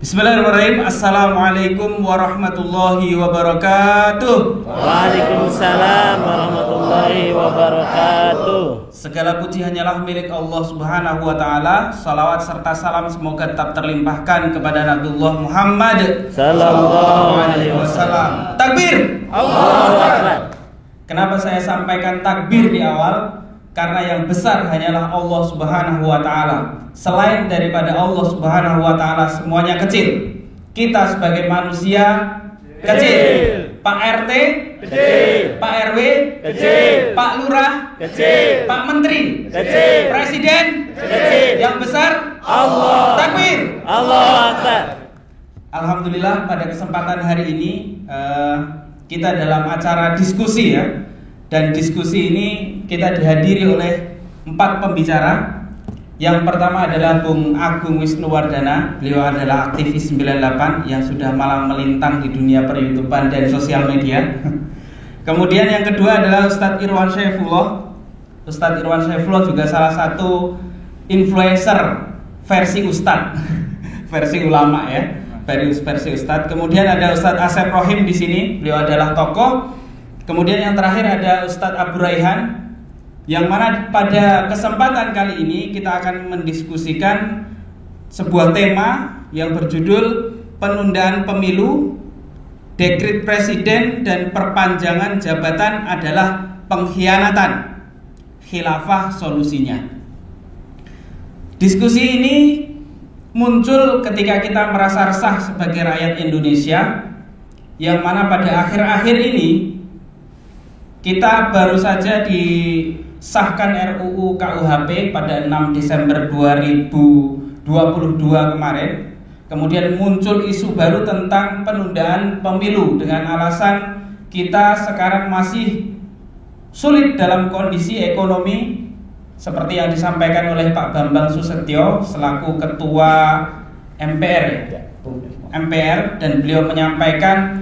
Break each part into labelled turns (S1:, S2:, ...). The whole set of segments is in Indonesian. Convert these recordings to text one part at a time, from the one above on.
S1: Bismillahirrahmanirrahim. Assalamualaikum warahmatullahi wabarakatuh.
S2: Waalaikumsalam warahmatullahi wabarakatuh.
S1: Segala puji hanyalah milik Allah Subhanahu wa taala. Salawat serta salam semoga tetap terlimpahkan kepada Nabiullah Muhammad sallallahu alaihi wasallam. Takbir.
S2: Allahu Akbar.
S1: Kenapa saya sampaikan takbir di awal? Karena yang besar hanyalah Allah Subhanahu wa taala. Selain daripada Allah Subhanahu wa taala semuanya kecil. Kita sebagai manusia kecil. Pak RT kecil, Pak RW kecil, Pak Lurah kecil, Pak Menteri kecil, Presiden kecil. Yang besar Allah. Takbir.
S2: Allahu Akbar.
S1: Alhamdulillah pada kesempatan hari ini kita dalam acara diskusi ya. Dan diskusi ini kita dihadiri oleh 4 pembicara. Yang pertama adalah Bung Agung Wisnuwardana. Beliau adalah aktivis 98 yang sudah malang melintang di dunia per-YouTubean dan sosial media. Kemudian yang kedua adalah Ustadz Irwan Syaifullah. Ustadz Irwan Syaifullah juga salah satu influencer versi Ustadz, versi ulama ya, versi Ustadz. Kemudian ada Ustadz Asep Rohim di sini. Beliau adalah tokoh. Kemudian yang terakhir ada Ustadz Abu Raihan, yang mana pada kesempatan kali ini kita akan mendiskusikan sebuah tema yang berjudul penundaan pemilu, dekret presiden dan perpanjangan jabatan adalah pengkhianatan, khilafah solusinya. Diskusi ini muncul ketika kita merasa resah sebagai rakyat Indonesia, yang mana pada akhir-akhir ini kita baru saja disahkan RUU KUHP pada 6 Desember 2022 kemarin. Kemudian muncul isu baru tentang penundaan pemilu dengan alasan kita sekarang masih sulit dalam kondisi ekonomi, seperti yang disampaikan oleh Pak Bambang Susetio selaku Ketua MPR, dan beliau menyampaikan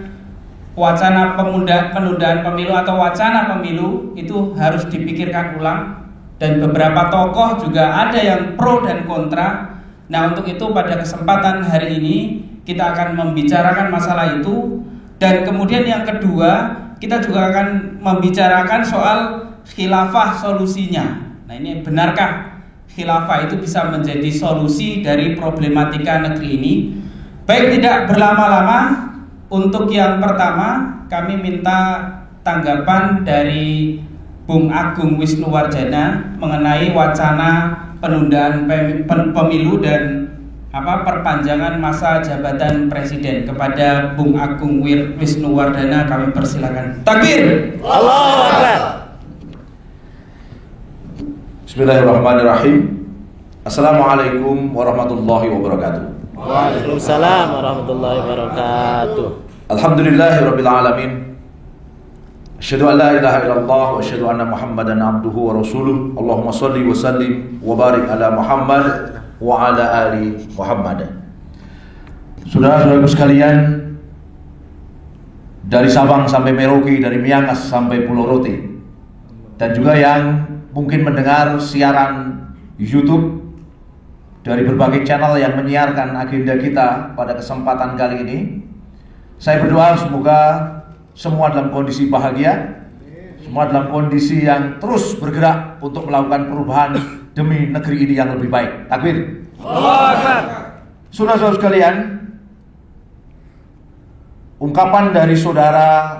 S1: wacana penundaan pemilu atau wacana pemilu itu harus dipikirkan ulang, dan beberapa tokoh juga ada yang pro dan kontra. Nah, untuk itu pada kesempatan hari ini kita akan membicarakan masalah itu, dan kemudian yang kedua kita juga akan membicarakan soal khilafah solusinya. Nah, ini benarkah khilafah itu bisa menjadi solusi dari problematika negeri ini? Baik, tidak berlama-lama. Untuk yang pertama, kami minta tanggapan dari Bung Agung Wisnuwardana mengenai wacana penundaan pemilu dan perpanjangan masa jabatan presiden. Kepada Bung Agung Wisnuwardana kami persilakan. Takbir.
S2: Allahu Akbar.
S3: Bismillahirrahmanirrahim. Assalamualaikum warahmatullahi wabarakatuh.
S2: Waalaikumsalam warahmatullahi wabarakatuh.
S3: Alhamdulillahirabbil alamin. Asyhadu an la ilaha illallah wa asyhadu anna Muhammadan abduhu wa rasuluh. Allahumma shalli wa sallim wa barik ala Muhammad wa ala ali Muhammad. Saudara-saudaraku sekalian, dari Sabang sampai Merauke, dari Miangas sampai Pulau Rote, dan juga yang mungkin mendengar siaran YouTube dari berbagai channel yang menyiarkan agenda kita pada kesempatan kali ini, saya berdoa semoga semua dalam kondisi bahagia, semua dalam kondisi yang terus bergerak untuk melakukan perubahan demi negeri ini yang lebih baik. Takbir.
S1: Allahu Akbar.
S3: Saudara-saudara sekalian, ungkapan dari saudara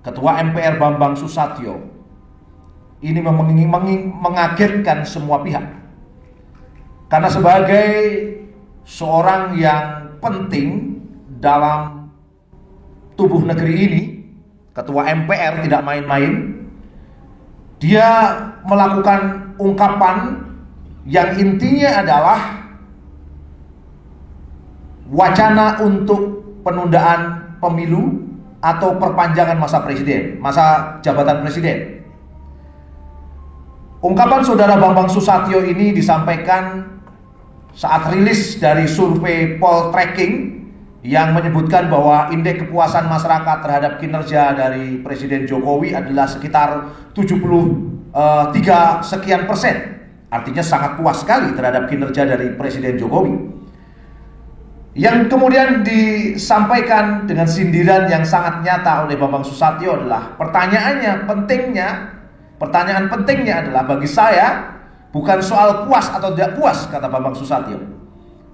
S3: Ketua MPR Bambang Susatyo ini mengagetkan semua pihak. Karena sebagai seorang yang penting dalam tubuh negeri ini, Ketua MPR tidak main-main. Dia melakukan ungkapan yang intinya adalah wacana untuk penundaan pemilu atau perpanjangan masa jabatan presiden. Ungkapan saudara Bambang Susatyo ini disampaikan saat rilis dari survei Poltreking yang menyebutkan bahwa indeks kepuasan masyarakat terhadap kinerja dari Presiden Jokowi adalah sekitar 73 sekian persen. Artinya sangat puas sekali terhadap kinerja dari Presiden Jokowi. Yang kemudian disampaikan dengan sindiran yang sangat nyata oleh Bambang Susatyo adalah pertanyaan pentingnya adalah bagi saya bukan soal puas atau tidak puas, kata Bambang Susatyo,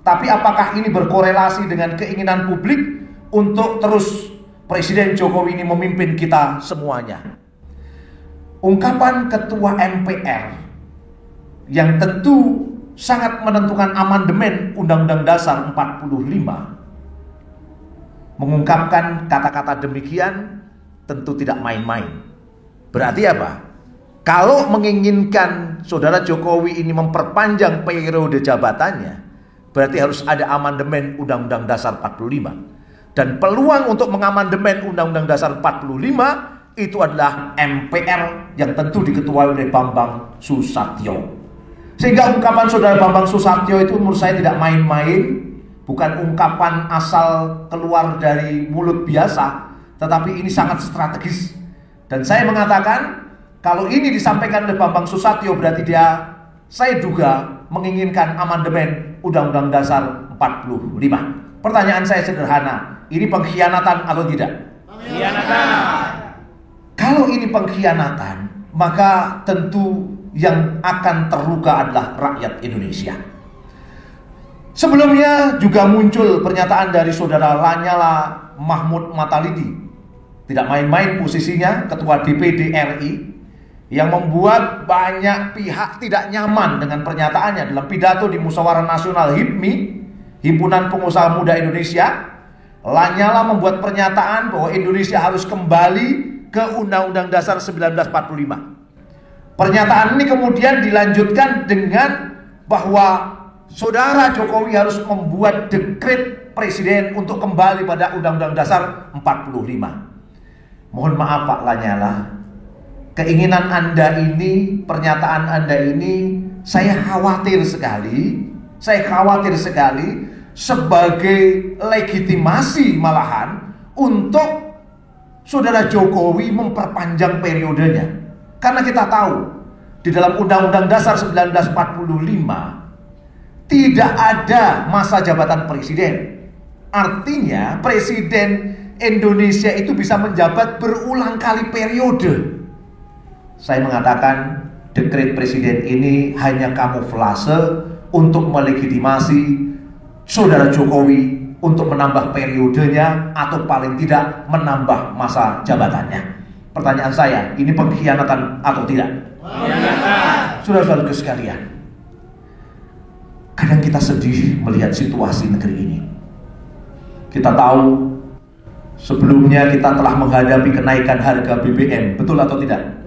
S3: tapi apakah ini berkorelasi dengan keinginan publik untuk terus Presiden Jokowi ini memimpin kita semuanya. Ungkapan Ketua MPR yang tentu sangat menentukan amandemen Undang-Undang Dasar 45 mengungkapkan kata-kata demikian tentu tidak main-main. Berarti apa? Kalau menginginkan Saudara Jokowi ini memperpanjang periode jabatannya, berarti harus ada amandemen Undang-Undang Dasar 45. Dan peluang untuk mengamandemen Undang-Undang Dasar 45 itu adalah MPR yang tentu diketuai oleh Bambang Susatyo. Sehingga ungkapan Saudara Bambang Susatyo itu menurut saya tidak main-main, bukan ungkapan asal keluar dari mulut biasa, tetapi ini sangat strategis. Dan saya mengatakan, kalau ini disampaikan oleh Bambang Susatyo, berarti saya duga menginginkan amandemen Undang-Undang Dasar 45. Pertanyaan saya sederhana, ini pengkhianatan atau tidak?
S1: Pengkhianatan.
S3: Kalau ini pengkhianatan, maka tentu yang akan terluka adalah rakyat Indonesia. Sebelumnya juga muncul pernyataan dari Saudara Lanyala Mahmud Mataliti, tidak main-main posisinya, Ketua DPD RI, yang membuat banyak pihak tidak nyaman dengan pernyataannya dalam pidato di Musyawarah Nasional HIPMI, Himpunan Pengusaha Muda Indonesia. Lanyala membuat pernyataan bahwa Indonesia harus kembali ke Undang-Undang Dasar 1945. Pernyataan ini kemudian dilanjutkan dengan bahwa Saudara Jokowi harus membuat dekret presiden untuk kembali pada Undang-Undang Dasar 45. Mohon maaf Pak Lanyala, keinginan Anda ini, pernyataan Anda ini, saya khawatir sekali sebagai legitimasi malahan untuk Saudara Jokowi memperpanjang periodenya. Karena kita tahu di dalam Undang-Undang Dasar 1945 tidak ada masa jabatan presiden. Artinya presiden Indonesia itu bisa menjabat berulang kali periode. Saya mengatakan dekret presiden ini hanya kamuflase untuk melegitimasi Saudara Jokowi untuk menambah periodenya atau paling tidak menambah masa jabatannya. Pertanyaan saya, ini pengkhianatan atau tidak? Pengkhianatan. Saudara-saudara sekalian, kadang kita sedih melihat situasi negeri ini. Kita tahu sebelumnya kita telah menghadapi kenaikan harga BBM, betul atau tidak?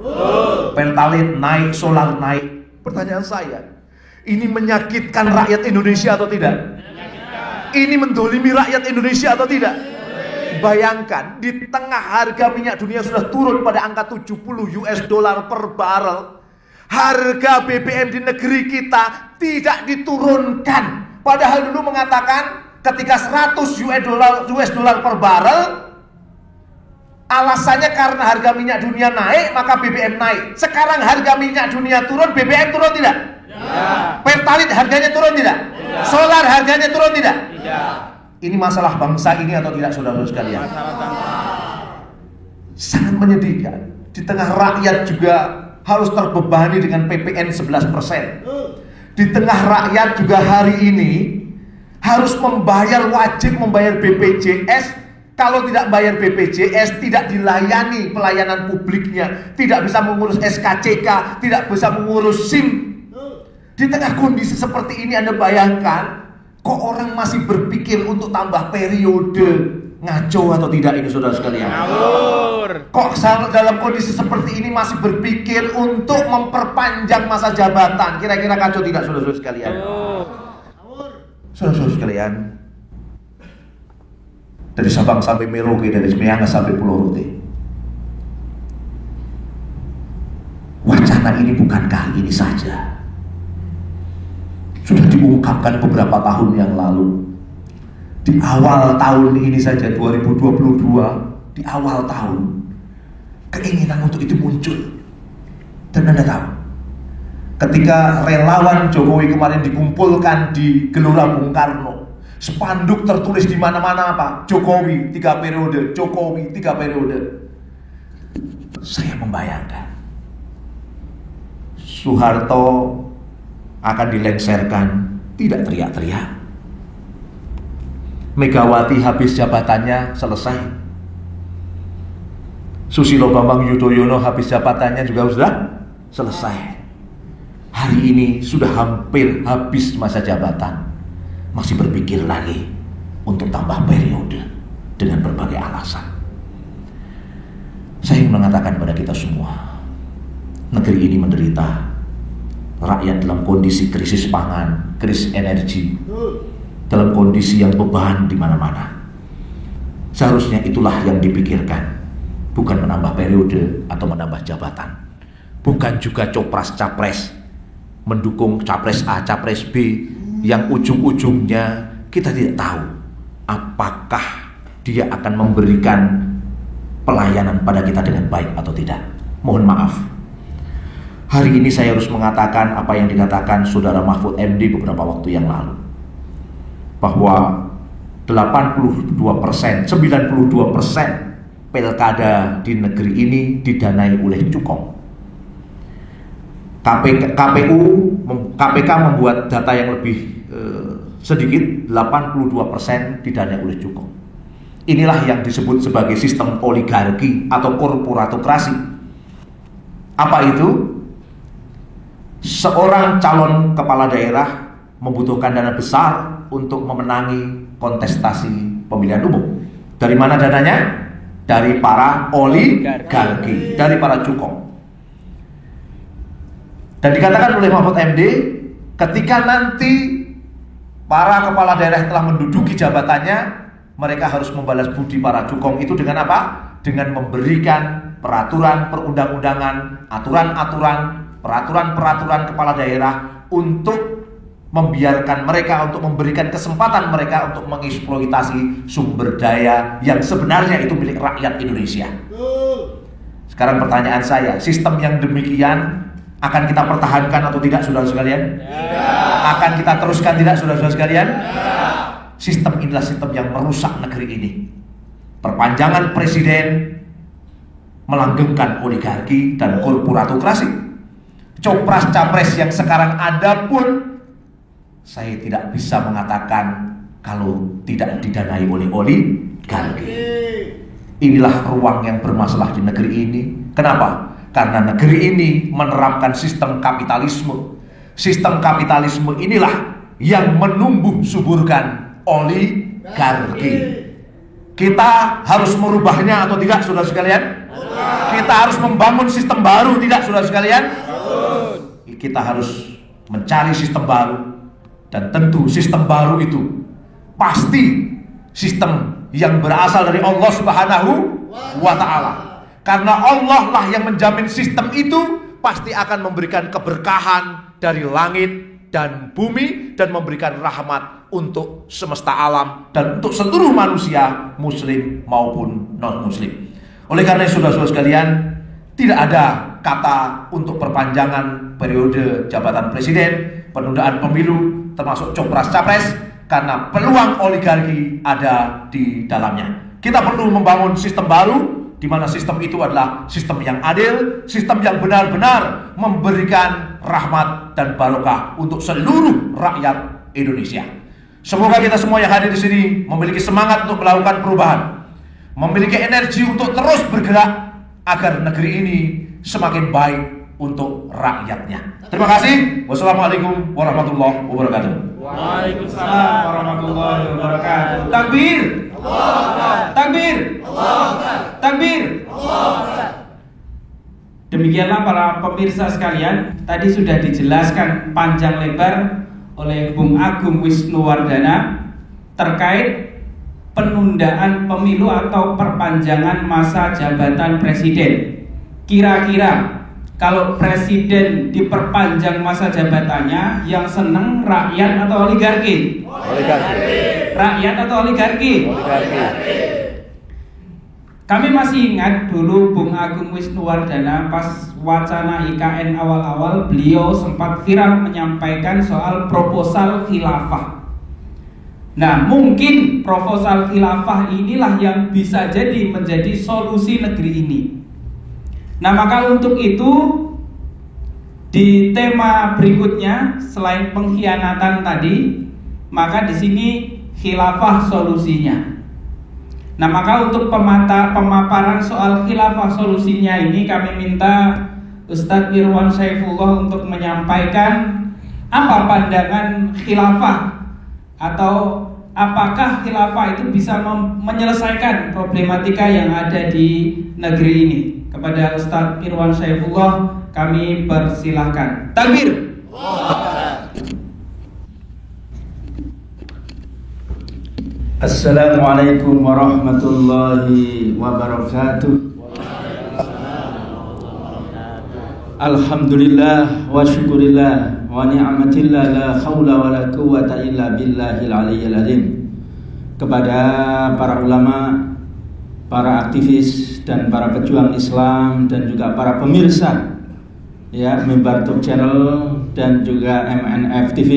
S3: Pertalite naik, solar naik. Pertanyaan saya, ini menyakitkan rakyat Indonesia atau tidak? Ini mendolimi rakyat Indonesia atau tidak? Bayangkan, di tengah harga minyak dunia sudah turun pada angka $70 per barrel, harga BBM di negeri kita tidak diturunkan. Padahal dulu mengatakan ketika $100 per barrel, alasannya karena harga minyak dunia naik maka BBM naik. Sekarang harga minyak dunia turun, BBM turun tidak? Ya. Pertalite harganya turun tidak? Ya. Solar harganya turun tidak? Ya. Ini masalah bangsa ini atau tidak, saudara-saudara sekalian? Sangat menyedihkan. Di tengah rakyat juga harus terbebani dengan PPN 11%. Di tengah rakyat juga hari ini harus wajib membayar BPJS. Kalau tidak bayar BPJS, tidak dilayani pelayanan publiknya, tidak bisa mengurus SKCK, tidak bisa mengurus SIM. Di tengah kondisi seperti ini, Anda bayangkan, kok orang masih berpikir untuk tambah periode? Ngaco atau tidak ini, saudara sekalian? Ngawur. Kok dalam kondisi seperti ini masih berpikir untuk memperpanjang masa jabatan? Kira-kira kacau tidak, saudara-saudara sekalian? Saudara-saudara sekalian, dari Sabang sampai Merauke, dari Miangas sampai Pulau Rote, wacana ini bukan kali ini saja. Sudah diungkapkan beberapa tahun yang lalu. Di awal tahun ini saja, 2022, di awal tahun, keinginan untuk itu muncul. Dan Anda tahu, ketika relawan Jokowi kemarin dikumpulkan di Gelora Bung Karno, Spanduk tertulis di mana-mana apa? Jokowi 3 periode, Jokowi 3 periode. Saya membayangkan Soeharto akan dilengserkan, tidak teriak-teriak. Megawati habis jabatannya selesai. Susilo Bambang Yudhoyono habis jabatannya juga sudah selesai. Hari ini sudah hampir habis masa jabatan, masih berpikir lagi untuk tambah periode dengan berbagai alasan. Saya ingin mengatakan kepada kita semua, negeri ini menderita. Rakyat dalam kondisi krisis pangan, krisis energi, dalam kondisi yang beban di mana-mana. Seharusnya itulah yang dipikirkan, bukan menambah periode atau menambah jabatan. Bukan juga copras-capres, mendukung capres A, capres B, yang ujung-ujungnya kita tidak tahu apakah dia akan memberikan pelayanan pada kita dengan baik atau tidak. Mohon maaf, hari ini saya harus mengatakan apa yang dikatakan Saudara Mahfud MD beberapa waktu yang lalu, bahwa 82%, 92% pilkada di negeri ini didanai oleh cukong. KPK membuat data yang lebih sedikit, 82% didanai oleh cukong. Inilah yang disebut sebagai sistem oligarki atau korporatokrasi. Apa itu? Seorang calon kepala daerah membutuhkan dana besar untuk memenangi kontestasi pemilihan umum. Dari mana dananya? Dari para oligarki, dari para cukong. Dan dikatakan oleh Mahfud MD, ketika nanti para kepala daerah telah menduduki jabatannya, mereka harus membalas budi para cukong itu dengan apa? Dengan memberikan peraturan perundang-undangan, aturan-aturan, peraturan-peraturan kepala daerah untuk membiarkan mereka, untuk memberikan kesempatan mereka untuk mengeksploitasi sumber daya yang sebenarnya itu milik rakyat Indonesia. Sekarang pertanyaan saya, sistem yang demikian akan kita pertahankan atau tidak, saudara sekalian? Akan kita teruskan tidak, saudara sekalian? Sistem inilah sistem yang merusak negeri ini. Perpanjangan presiden melanggengkan oligarki dan korporatokrasi. Copras capres yang sekarang ada pun saya tidak bisa mengatakan kalau tidak didanai oleh oligarki. Inilah ruang yang bermasalah di negeri ini. Kenapa? Karena negeri ini menerapkan sistem kapitalisme. Sistem kapitalisme inilah yang menumbuh suburkan oligarki. Kita harus merubahnya atau tidak, saudara sekalian? Kita harus membangun sistem baru, tidak, saudara sekalian? Kita harus mencari sistem baru. Dan tentu sistem baru itu pasti sistem yang berasal dari Allah Subhanahu wa Ta'ala. Karena Allah lah yang menjamin sistem itu pasti akan memberikan keberkahan dari langit dan bumi dan memberikan rahmat untuk semesta alam dan untuk seluruh manusia, muslim maupun non muslim. Oleh karena itu, saudara-saudara sekalian, tidak ada kata untuk perpanjangan periode jabatan presiden, penundaan pemilu, termasuk copras capres, karena peluang oligarki ada di dalamnya. Kita perlu membangun sistem baru, di mana sistem itu adalah sistem yang adil, sistem yang benar-benar memberikan rahmat dan barokah untuk seluruh rakyat Indonesia. Semoga kita semua yang hadir di sini memiliki semangat untuk melakukan perubahan, memiliki energi untuk terus bergerak agar negeri ini semakin baik untuk rakyatnya. Terima kasih. Wassalamualaikum warahmatullahi wabarakatuh.
S1: Waalaikumsalam warahmatullahi wabarakatuh. Takbir! Takbir! Takbir! Demikianlah para pemirsa sekalian, tadi sudah dijelaskan panjang lebar oleh Bung Agung Wisnuwardana terkait penundaan pemilu atau perpanjangan masa jabatan presiden. Kira-kira kalau presiden diperpanjang masa jabatannya, yang seneng rakyat atau oligarki?
S2: Oligarki.
S1: Rakyat atau oligarki?
S2: Oligarki.
S1: Kami masih ingat dulu Bung Agung Wisnuwardana pas wacana IKN awal-awal, beliau sempat viral menyampaikan soal proposal khilafah. Nah, mungkin proposal khilafah inilah yang bisa jadi menjadi solusi negeri ini. Nah, maka untuk itu di tema berikutnya selain pengkhianatan tadi, maka di sini khilafah solusinya. Nah, maka untuk pemaparan soal khilafah solusinya ini kami minta Ustadz Irwan Saifullah untuk menyampaikan apa pandangan khilafah, atau apakah khilafah itu bisa menyelesaikan problematika yang ada di negeri ini. Kepada Ustadz Irwan Saifullah kami persilahkan. Takbir.
S4: Assalamualaikum warahmatullahi wabarakatuh. Alhamdulillah wa syukurillah wa ni'matillah, la khawla wa la quwwata illa billahil aliyyil azim. Kepada para ulama, para aktivis dan para pejuang Islam dan juga para pemirsa ya Mimbar Top Channel dan juga MNF TV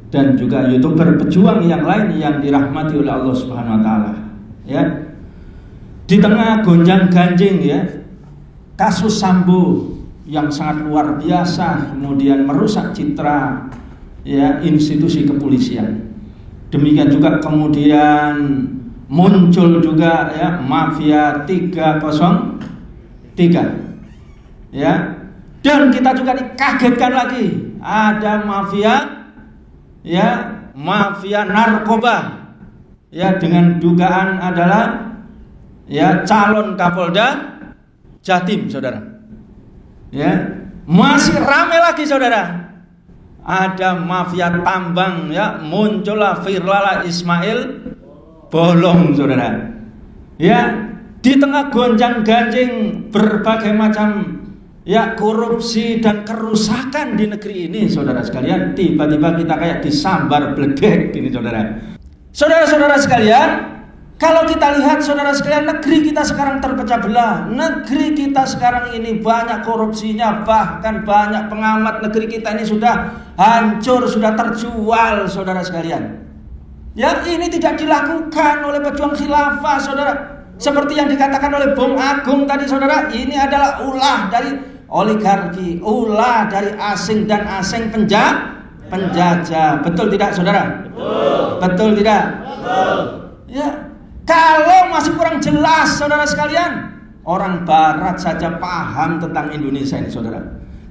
S4: dan juga YouTuber pejuang yang lain yang dirahmati oleh Allah Subhanahu wa taala. Ya. Di tengah gonjang-ganjing ya kasus Sambo yang sangat luar biasa kemudian merusak citra ya institusi kepolisian. Demikian juga kemudian muncul juga ya mafia 303 ya, dan kita juga dikagetkan lagi ada mafia narkoba ya, dengan dugaan adalah ya calon Kapolda Jatim, saudara. Ya, masih ramai lagi saudara. Ada mafia tambang ya, muncullah Firlala Ismail Bolong, saudara. Ya, di tengah gonjang-ganjing berbagai macam ya korupsi dan kerusakan di negeri ini, saudara sekalian, tiba-tiba kita kayak disambar bledek ini, saudara. Saudara-saudara sekalian, kalau kita lihat saudara sekalian, negeri kita sekarang terpecah belah. Negeri kita sekarang ini banyak korupsinya, bahkan banyak pengamat negeri kita ini sudah hancur, sudah terjual, saudara sekalian. Ya, ini tidak dilakukan oleh pejuang khilafah, saudara. Seperti yang dikatakan oleh Bung Agung tadi, saudara, ini adalah ulah dari oligarki, ulah dari asing dan asing penjajah. Betul tidak, saudara? Betul tidak? Ya. Kalau masih kurang jelas, saudara sekalian, orang Barat saja paham tentang Indonesia ini, saudara.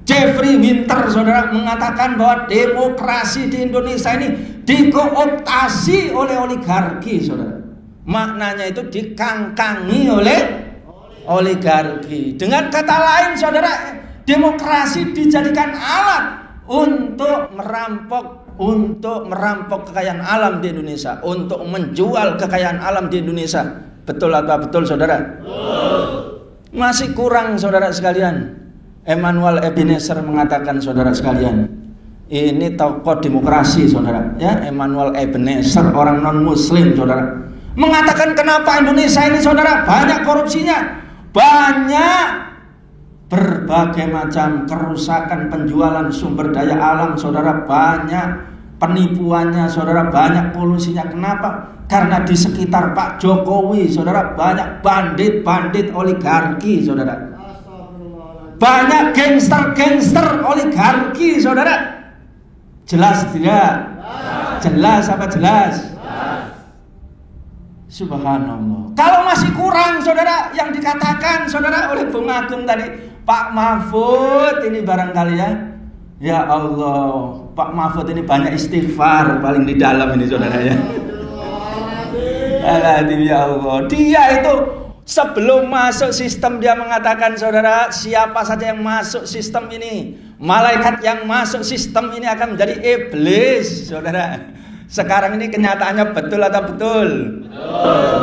S4: Jeffrey Winter, saudara, mengatakan bahwa demokrasi di Indonesia ini dikooptasi oleh oligarki, saudara. Maknanya itu dikangkangi oleh oligarki. Dengan kata lain, saudara, demokrasi dijadikan alat untuk merampok kekayaan alam di Indonesia, untuk menjual kekayaan alam di Indonesia. Betul atau betul, saudara? Masih kurang, saudara sekalian. Emmanuel Ebenezer mengatakan, saudara sekalian, ini tokoh demokrasi, saudara. Ya, Emmanuel Ebenezer, orang non Muslim, saudara, mengatakan kenapa Indonesia ini, saudara, banyak korupsinya, banyak berbagai macam kerusakan, penjualan sumber daya alam, saudara, banyak penipuannya, saudara, banyak polusinya. Kenapa? Karena di sekitar Pak Jokowi, saudara, banyak bandit-bandit oligarki, saudara. Banyak gangster-gangster oligarki, saudara. Jelas tidak? Jelas apa jelas? Subhanallah. Kalau masih kurang, saudara, yang dikatakan, saudara, oleh Bung Agung tadi, Pak Mahfud ini barangkali ya Allah, Pak Mahfud ini banyak istighfar paling di dalam ini, saudara ya. Ya Allah, dia itu sebelum masuk sistem dia mengatakan, saudara, siapa saja yang masuk sistem ini, malaikat yang masuk sistem ini akan menjadi iblis, saudara. Sekarang ini kenyataannya betul atau betul?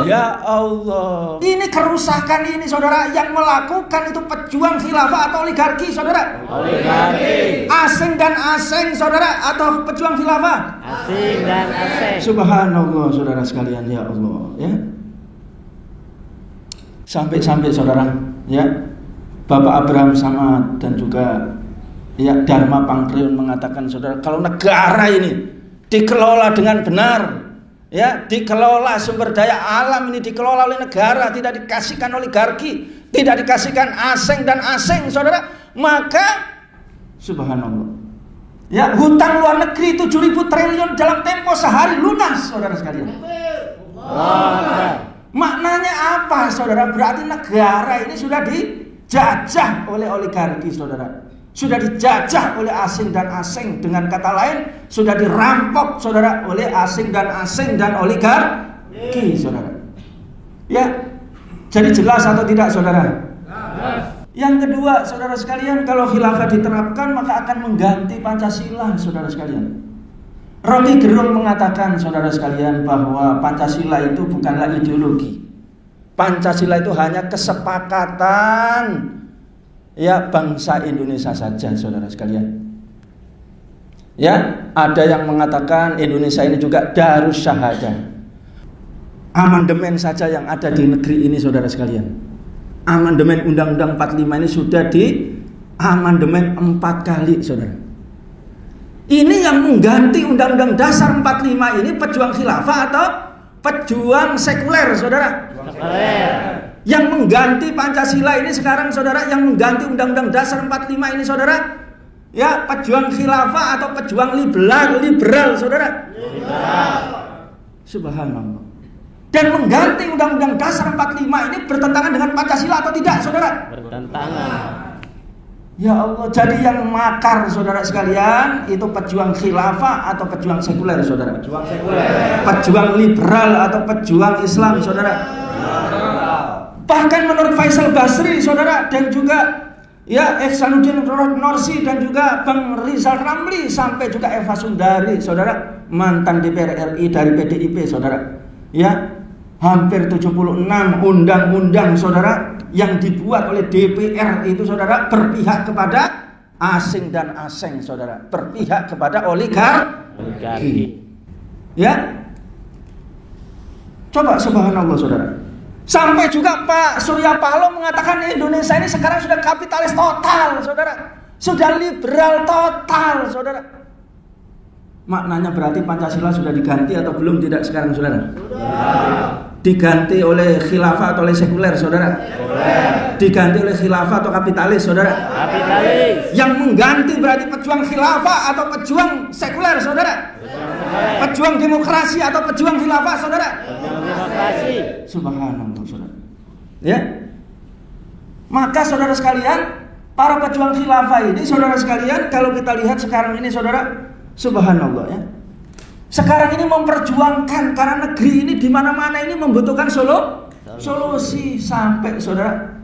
S4: Ya Allah, ini kerusakan ini, saudara, yang melakukan itu pejuang khilafah atau oligarki, saudara? Oligarki. Asing dan asing, saudara, atau pejuang khilafah? Asing dan asing. Subhanallah, saudara sekalian, ya Allah, ya. Sampai-sampai, saudara, ya, Bapak Abraham Samad dan juga ya Dharma Pangkriun mengatakan, saudara, kalau negara ini dikelola dengan benar, ya, dikelola sumber daya alam ini dikelola oleh negara, tidak dikasihkan oligarki, tidak dikasihkan asing dan asing, saudara, maka subhanallah, ya, hutang luar negeri 7.000 triliun dalam tempo sehari lunas, saudara sekalian. Maknanya apa, saudara? Berarti negara ini sudah dijajah oleh oligarki, saudara. Sudah dijajah oleh asing dan asing. Dengan kata lain, sudah dirampok, saudara, oleh asing dan oligarki, saudara. Ya, jadi jelas atau tidak, saudara? Yang kedua, saudara sekalian, kalau khilafah diterapkan maka akan mengganti Pancasila, saudara sekalian. Rocky Gerung mengatakan, saudara sekalian, bahwa Pancasila itu bukanlah ideologi. Pancasila itu hanya kesepakatan, ya, bangsa Indonesia saja, saudara sekalian. Ya, ada yang mengatakan Indonesia ini juga darus syahadah. Amandemen saja yang ada di negeri ini, saudara sekalian. Amandemen Undang-Undang 45 ini sudah di amandemen 4 kali, saudara. Ini yang mengganti Undang-Undang Dasar 45 ini pejuang khilafah atau pejuang sekuler, saudara? Yang mengganti Pancasila ini sekarang, saudara, yang mengganti Undang-Undang Dasar 45 ini, saudara, ya, pejuang khilafah atau pejuang liberal, saudara? Subhanallah. Dan mengganti Undang-Undang Dasar 45 ini bertentangan dengan Pancasila atau tidak, saudara? Bertentangan. Ya Allah, jadi yang makar, saudara sekalian, itu pejuang khilafah atau pejuang sekuler, saudara? Pejuang sekuler. Pejuang liberal atau pejuang Islam, saudara? Bahkan menurut Faisal Basri, saudara, dan juga, ya, Ihsanuddin Nursi dan juga Bang Rizal Ramli, sampai juga Eva Sundari, saudara, mantan DPR RI dari PDIP, saudara. Ya, hampir 76 undang-undang, saudara, yang dibuat oleh DPR itu, saudara, berpihak kepada asing dan asing, saudara, berpihak kepada oligarki. Ya, coba subhanallah, saudara. Sampai juga Pak Surya Paloh mengatakan Indonesia ini sekarang sudah kapitalis total, saudara, sudah liberal total, saudara. Maknanya berarti Pancasila sudah diganti atau belum, tidak sekarang, saudara? Sudah. Diganti oleh khilafah atau oleh sekuler, saudara? Sekuler. Diganti oleh khilafah atau kapitalis, saudara? Kapitalis. Yang mengganti berarti pejuang khilafah atau pejuang sekuler, saudara? Pejuang demokrasi atau pejuang khilafah, saudara? Pejuang demokrasi. Subhanallah, saudara. Ya. Maka saudara sekalian, para pejuang khilafah ini, saudara sekalian, kalau kita lihat sekarang ini, saudara, subhanallah, ya. Sekarang ini memperjuangkan karena negeri ini di mana-mana ini membutuhkan solusi, sampai, saudara,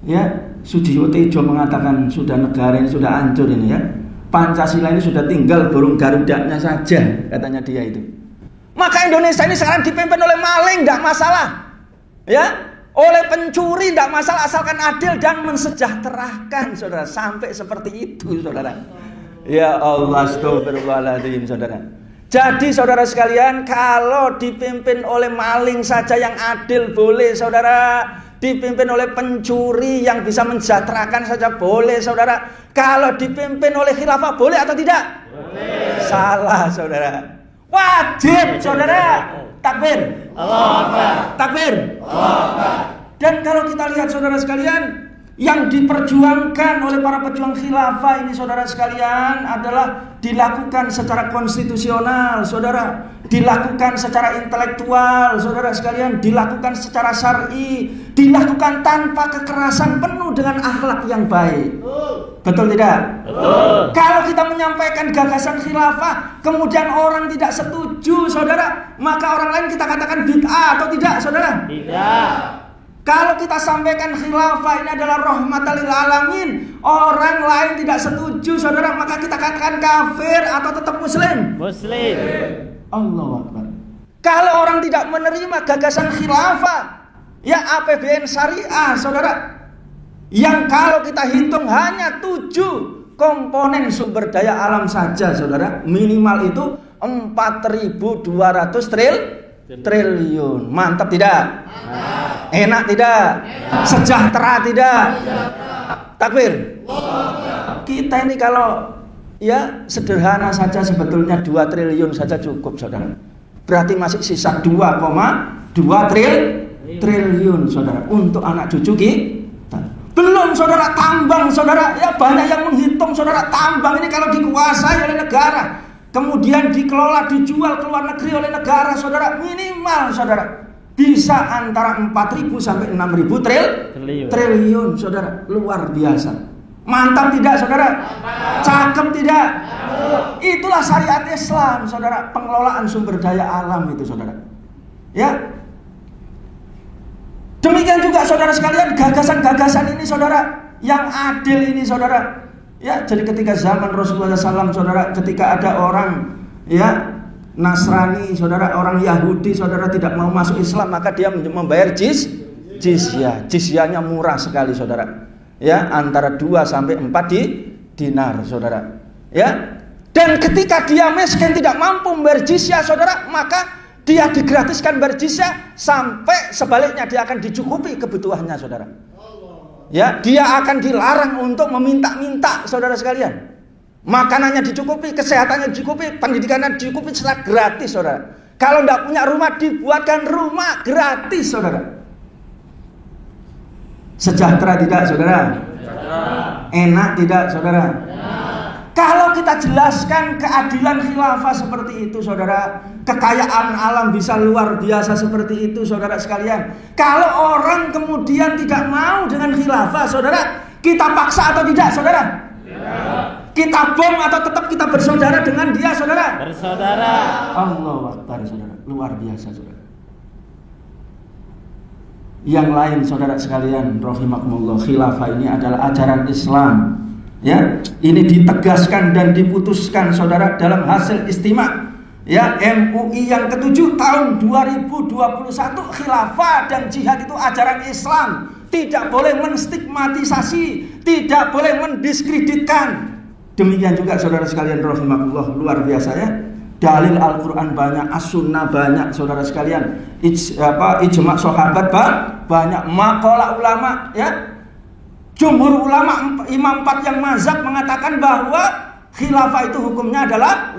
S4: ya, Sujiwo Tejo mengatakan sudah negara ini sudah hancur ini, ya. Pancasila ini sudah tinggal burung garudanya saja, katanya dia itu. Maka Indonesia ini sekarang dipimpin oleh maling, tidak masalah, ya, oleh pencuri tidak masalah, asalkan adil dan mensejahterakan, saudara, sampai seperti itu, saudara. Ya Allah, astagfirullahaladzim, saudara. Jadi saudara sekalian, kalau dipimpin oleh maling saja yang adil boleh, saudara. Dipimpin oleh pencuri yang bisa mensejahterakan saja boleh, saudara. Kalau dipimpin oleh khilafah boleh atau tidak? Boleh. Salah, saudara. Wajib, saudara. Takbir. Allahu Akbar. Takbir. Allahu Akbar. Dan kalau kita lihat, saudara sekalian, yang diperjuangkan oleh para pejuang khilafah ini, saudara sekalian, adalah dilakukan secara konstitusional, saudara, dilakukan secara intelektual, saudara sekalian, dilakukan secara syar'i, dilakukan tanpa kekerasan, penuh dengan akhlak yang baik. Betul tidak? Betul. Kalau kita menyampaikan gagasan khilafah, kemudian orang tidak setuju, saudara, maka orang lain kita katakan bid'ah atau tidak, saudara? Tidak. Kalau kita sampaikan khilafah ini adalah rahmatan lil alamin, orang lain tidak setuju, saudara, maka kita katakan kafir atau tetap muslim? Muslim. Allahu Akbar. Kalau orang tidak menerima gagasan khilafah, ya, APBN syariah, saudara, yang kalau kita hitung hanya 7 komponen sumber daya alam saja, saudara, minimal itu 4.200 triliun. Mantap tidak? Enak tidak? Sejahtera tidak? Takbir. Kita ini kalau, ya, sederhana saja sebetulnya 2 triliun saja cukup, saudara. Berarti masih sisa 2,2 triliun saudara untuk anak cucu kita. Belum saudara tambang saudara, ya banyak yang menghitung saudara, tambang ini kalau dikuasai oleh negara, kemudian dikelola, dijual ke luar negeri oleh negara saudara, minimal saudara bisa antara 4.000 sampai 6.000 triliun saudara. Luar biasa. Mantap tidak saudara? Cakep tidak? Itulah syariat Islam saudara, pengelolaan sumber daya alam itu saudara. Ya. Demikian juga saudara sekalian, gagasan-gagasan ini saudara yang adil ini saudara. Ya, jadi ketika zaman Rasulullah SAW saudara, ketika ada orang ya Nasrani saudara, orang Yahudi saudara tidak mau masuk Islam, maka dia membayar jizyah. Jizyahnya murah sekali saudara. Ya, antara 2 sampai 4 dinar saudara. Ya. Dan ketika dia miskin tidak mampu membayar jizyah saudara, maka dia digratiskan bayar jizyah, sampai sebaliknya dia akan dicukupi kebutuhannya saudara. Ya, dia akan dilarang untuk meminta-minta saudara sekalian. Makanannya dicukupi, kesehatannya dicukupi, pendidikannya dicukupi secara gratis saudara. Kalau tidak punya rumah, dibuatkan rumah gratis saudara. Sejahtera tidak saudara? Enak tidak saudara? Kalau kita jelaskan keadilan khilafah seperti itu saudara, kekayaan alam bisa luar biasa seperti itu saudara sekalian. Kalau orang kemudian tidak mau dengan khilafah saudara, kita paksa atau tidak saudara? Kita bom atau tetap kita bersaudara dengan dia saudara?
S2: Bersaudara.
S4: Allahu Akbar saudara, luar biasa saudara. Yang lain saudara sekalian rahimakumullah, khilafah ini adalah ajaran Islam. Ya, ini ditegaskan dan diputuskan saudara dalam hasil istimewa ya MUI yang ke-7 tahun 2021. Khilafah dan jihad itu ajaran Islam, tidak boleh menstigmatisasi, tidak boleh mendiskreditkan. Demikian juga saudara sekalian rahimakumullah, luar biasa ya. Dalil Al-Quran banyak, As-Sunnah banyak saudara sekalian, ijma' sahabat banyak, maqala ulama ya. Jumhur ulama, imam 4 yang mazhab mengatakan bahwa khilafah itu hukumnya adalah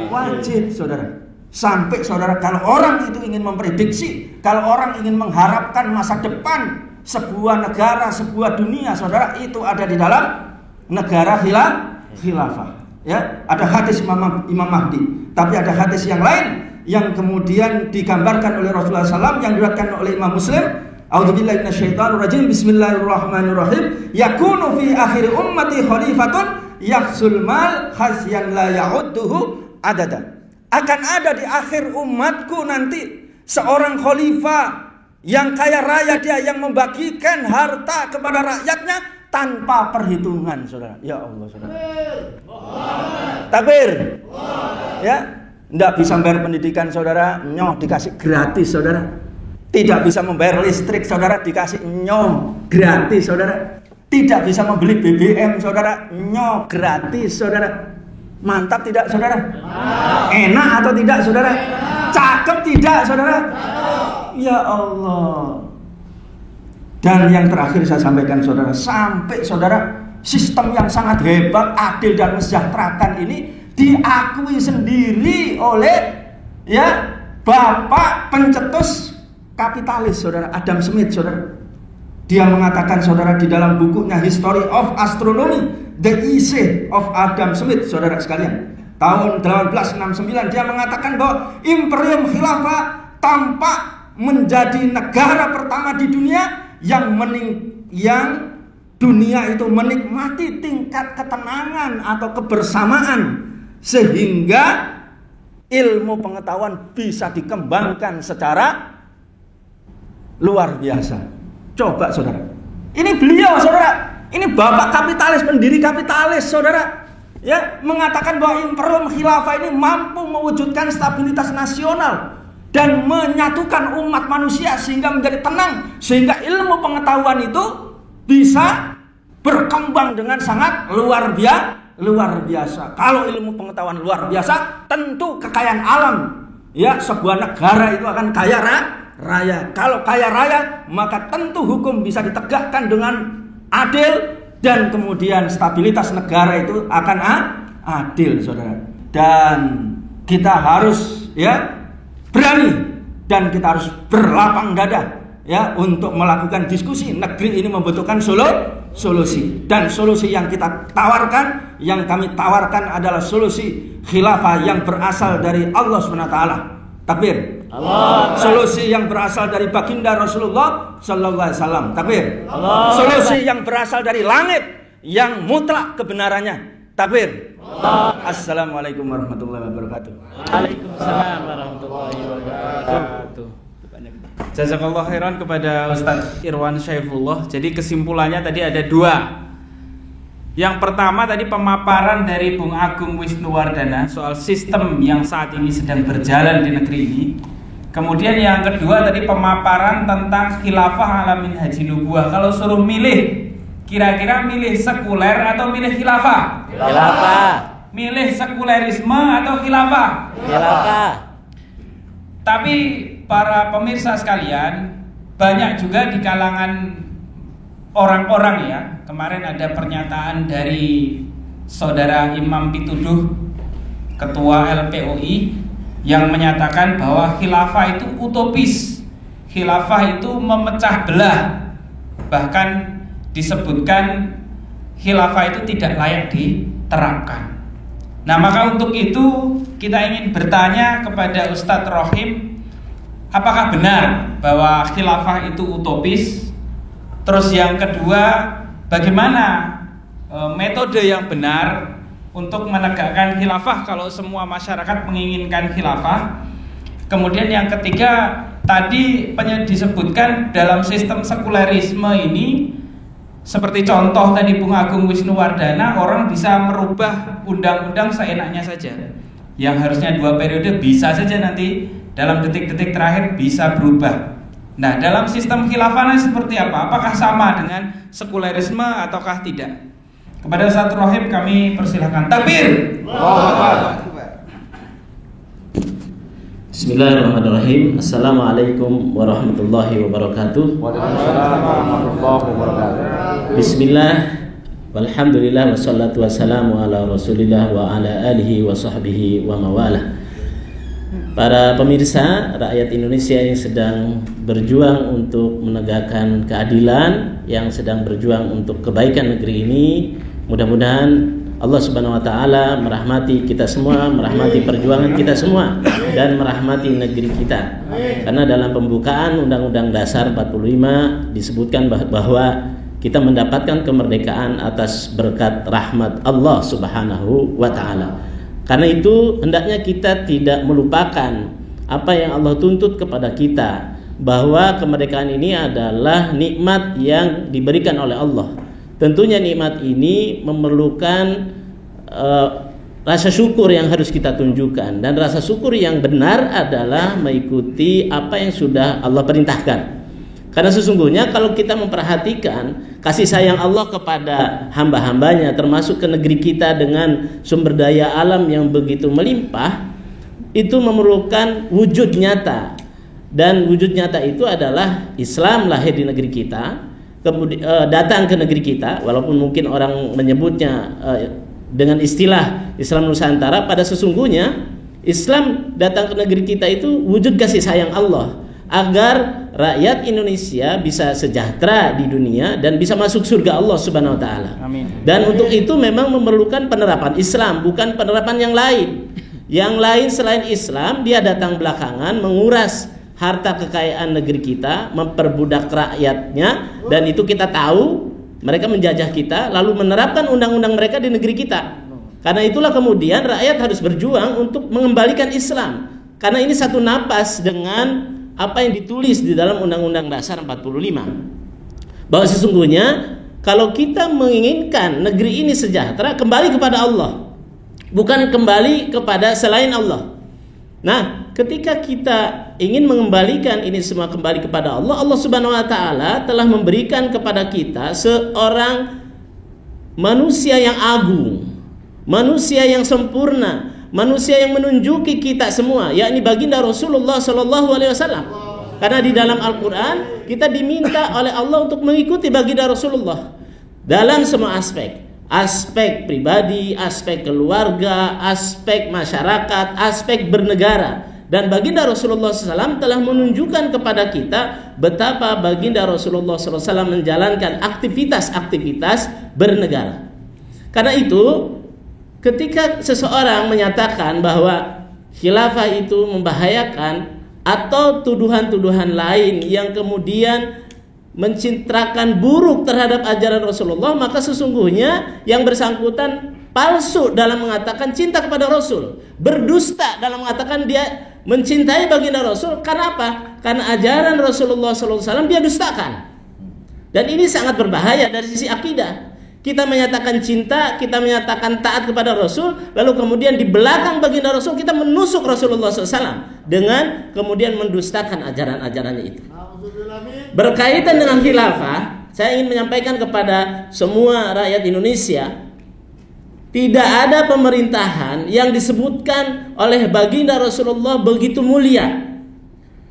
S4: wajib saudara. Sampai saudara, kalau orang itu ingin memprediksi, kalau orang ingin mengharapkan masa depan sebuah negara, sebuah dunia saudara, itu ada di dalam negara khilafah ya. Ada hadis Imam Mahdi, tapi ada hadis yang lain yang kemudian digambarkan oleh Rasulullah SAW yang diriwayatkan oleh Imam Muslim. A'udzubillahi minasyaitonirrajim. Bismillahirrahmanirrahim. Yakunu fi akhir ummati khalifatun yakhsul mal khasyan la ya'udduhu adada. Akan ada di akhir umatku nanti seorang khalifah yang kaya raya, dia yang membagikan harta kepada rakyatnya tanpa perhitungan saudara. Ya Allah saudara. Takbir. Ya, enggak bisa membayar pendidikan saudara, nyoh dikasih gratis saudara. Tidak bisa membayar listrik saudara, dikasih nyoh gratis saudara. Tidak bisa membeli BBM saudara, nyoh gratis saudara. Mantap tidak saudara? Enak atau tidak saudara? Cakep tidak saudara? Ya Allah. Dan yang terakhir saya sampaikan saudara, sampai saudara sistem yang sangat hebat, adil dan mensejahterakan ini diakui sendiri oleh ya bapak pencetus kapitalis saudara, Adam Smith saudara. Dia mengatakan saudara di dalam bukunya History of Astronomy, The Essay of Adam Smith saudara sekalian, tahun 1869, dia mengatakan bahwa Imperium Khilafah tampak menjadi negara pertama di dunia yang dunia itu menikmati tingkat ketenangan atau kebersamaan, sehingga ilmu pengetahuan bisa dikembangkan secara luar biasa. Coba saudara, ini beliau saudara, ini bapak kapitalis, pendiri kapitalis saudara, ya, mengatakan bahwa Imperium Khilafah ini mampu mewujudkan stabilitas nasional dan menyatukan umat manusia sehingga menjadi tenang, sehingga ilmu pengetahuan itu bisa berkembang dengan sangat luar biasa. Kalau ilmu pengetahuan luar biasa, tentu kekayaan alam, ya, sebuah negara itu akan kaya raya. Kalau kaya raya, maka tentu hukum bisa ditegakkan dengan adil, dan kemudian stabilitas negara itu akan adil saudara. Dan kita harus ya berani dan kita harus berlapang dada ya untuk melakukan diskusi. Negeri ini membutuhkan solusi, dan solusi yang kita tawarkan, yang kami tawarkan adalah solusi khilafah yang berasal dari Allah SWT. Takbir.
S2: Allah.
S4: Solusi yang berasal dari baginda Rasulullah sallallahu alaihi wasallam. Takbir.
S2: Allah.
S4: Solusi yang berasal dari langit yang mutlak kebenarannya. Takbir. Allah. Assalamualaikum warahmatullahi wabarakatuh.
S2: Waalaikumsalam warahmatullahi wabarakatuh.
S1: Jazakallah khairan kepada Ustadz Irwan Syaifullah. Jadi kesimpulannya tadi ada dua. Yang pertama tadi pemaparan dari Bung Agung Wisnuwardana soal sistem yang saat ini sedang berjalan di negeri ini. Kemudian yang kedua tadi pemaparan tentang khilafah ala minhajin nubuwah. Kalau suruh milih, kira-kira milih sekuler atau milih khilafah?
S2: Khilafah.
S1: Milih sekulerisme atau khilafah?
S2: Khilafah.
S1: Tapi para pemirsa sekalian, banyak juga di kalangan orang-orang ya. Kemarin ada pernyataan dari Saudara Imam Pituduh, Ketua LPOI, yang menyatakan bahwa khilafah itu utopis, khilafah itu memecah belah. Bahkan disebutkan khilafah itu tidak layak diterapkan. Nah, maka untuk itu kita ingin bertanya kepada Ustadz Rohim, apakah benar bahwa khilafah itu utopis? Terus yang kedua, bagaimana metode yang benar untuk menegakkan khilafah kalau semua masyarakat menginginkan khilafah? Kemudian yang ketiga, tadi disebutkan dalam sistem sekulerisme ini, seperti contoh tadi Bung Agung Wisnuwardana, orang bisa merubah undang-undang seenaknya saja. Yang harusnya 2 periode bisa saja nanti dalam detik-detik terakhir bisa berubah. Nah, dalam sistem khilafah seperti apa? Apakah sama dengan sekulerisme ataukah tidak? Kepada Ustadz Rohim kami persilahkan. Takbir.
S2: Bismillahirrahmanirrahim. Assalamualaikum warahmatullahi wabarakatuh.
S3: Waalaikumsalam warahmatullahi wabarakatuh.
S2: Bismillah, walhamdulillah, wassalatu wassalamu ala rasulillah wa ala alihi wa sahbihi wa mawalah. Para pemirsa, rakyat Indonesia yang sedang berjuang untuk menegakkan keadilan, yang sedang berjuang untuk kebaikan negeri ini, mudah-mudahan Allah Subhanahu wa taala merahmati kita semua, merahmati perjuangan kita semua, dan merahmati negeri kita. Karena dalam pembukaan Undang-Undang Dasar 45 disebutkan bahwa kita mendapatkan kemerdekaan atas berkat rahmat Allah Subhanahu wa taala. Karena itu hendaknya kita tidak melupakan apa yang Allah tuntut kepada kita, bahwa kemerdekaan ini adalah nikmat yang diberikan oleh Allah. Tentunya nikmat ini memerlukan rasa syukur yang harus kita tunjukkan, dan rasa syukur yang benar adalah mengikuti apa yang sudah Allah perintahkan. Karena sesungguhnya kalau kita memperhatikan kasih sayang Allah kepada hamba-hambanya, termasuk ke negeri kita dengan sumber daya alam yang begitu melimpah, itu memerlukan wujud nyata. Dan wujud nyata itu adalah Islam lahir di negeri kita, kemudian datang ke negeri kita, walaupun mungkin orang menyebutnya dengan istilah Islam Nusantara, pada sesungguhnya Islam datang ke negeri kita itu wujud kasih sayang Allah agar rakyat Indonesia bisa sejahtera di dunia dan bisa masuk surga Allah Subhanahu wa taala.
S1: Amin.
S2: Dan untuk itu memang memerlukan penerapan Islam, bukan penerapan yang lain. Yang lain selain Islam, dia datang belakangan menguras harta kekayaan negeri kita, memperbudak rakyatnya, dan itu kita tahu mereka menjajah kita lalu menerapkan undang-undang mereka di negeri kita. Karena itulah kemudian rakyat harus berjuang untuk mengembalikan Islam. Karena ini satu napas dengan apa yang ditulis di dalam Undang-Undang Dasar 45, bahwa sesungguhnya kalau kita menginginkan negeri ini sejahtera, kembali kepada Allah, bukan kembali kepada selain Allah. Nah, ketika kita ingin mengembalikan ini semua kembali kepada Allah, Allah Subhanahu wa taala telah memberikan kepada kita seorang manusia yang agung, manusia yang sempurna, manusia yang menunjuki kita semua, yakni baginda Rasulullah sallallahu alaihi wasallam. Karena di dalam Al-Qur'an kita diminta oleh Allah untuk mengikuti baginda Rasulullah dalam semua aspek. Aspek pribadi, aspek keluarga, aspek masyarakat, aspek bernegara. Dan baginda Rasulullah SAW telah menunjukkan kepada kita betapa baginda Rasulullah SAW menjalankan aktivitas-aktivitas bernegara. Karena itu, ketika seseorang menyatakan bahwa khilafah itu membahayakan atau tuduhan-tuduhan lain yang kemudian mencitrakan buruk terhadap ajaran Rasulullah, maka sesungguhnya yang bersangkutan palsu dalam mengatakan cinta kepada Rasul, berdusta dalam mengatakan dia mencintai baginda Rasul. Karena apa? Karena ajaran Rasulullah SAW dia dustakan. Dan ini sangat berbahaya dari sisi akidah. Kita menyatakan cinta, kita menyatakan taat kepada Rasul, lalu kemudian di belakang baginda Rasul kita menusuk Rasulullah SAW dengan kemudian mendustakan ajaran-ajarannya itu. Berkaitan dengan khilafah, saya ingin menyampaikan kepada semua rakyat Indonesia, tidak ada pemerintahan yang disebutkan oleh baginda Rasulullah begitu mulia.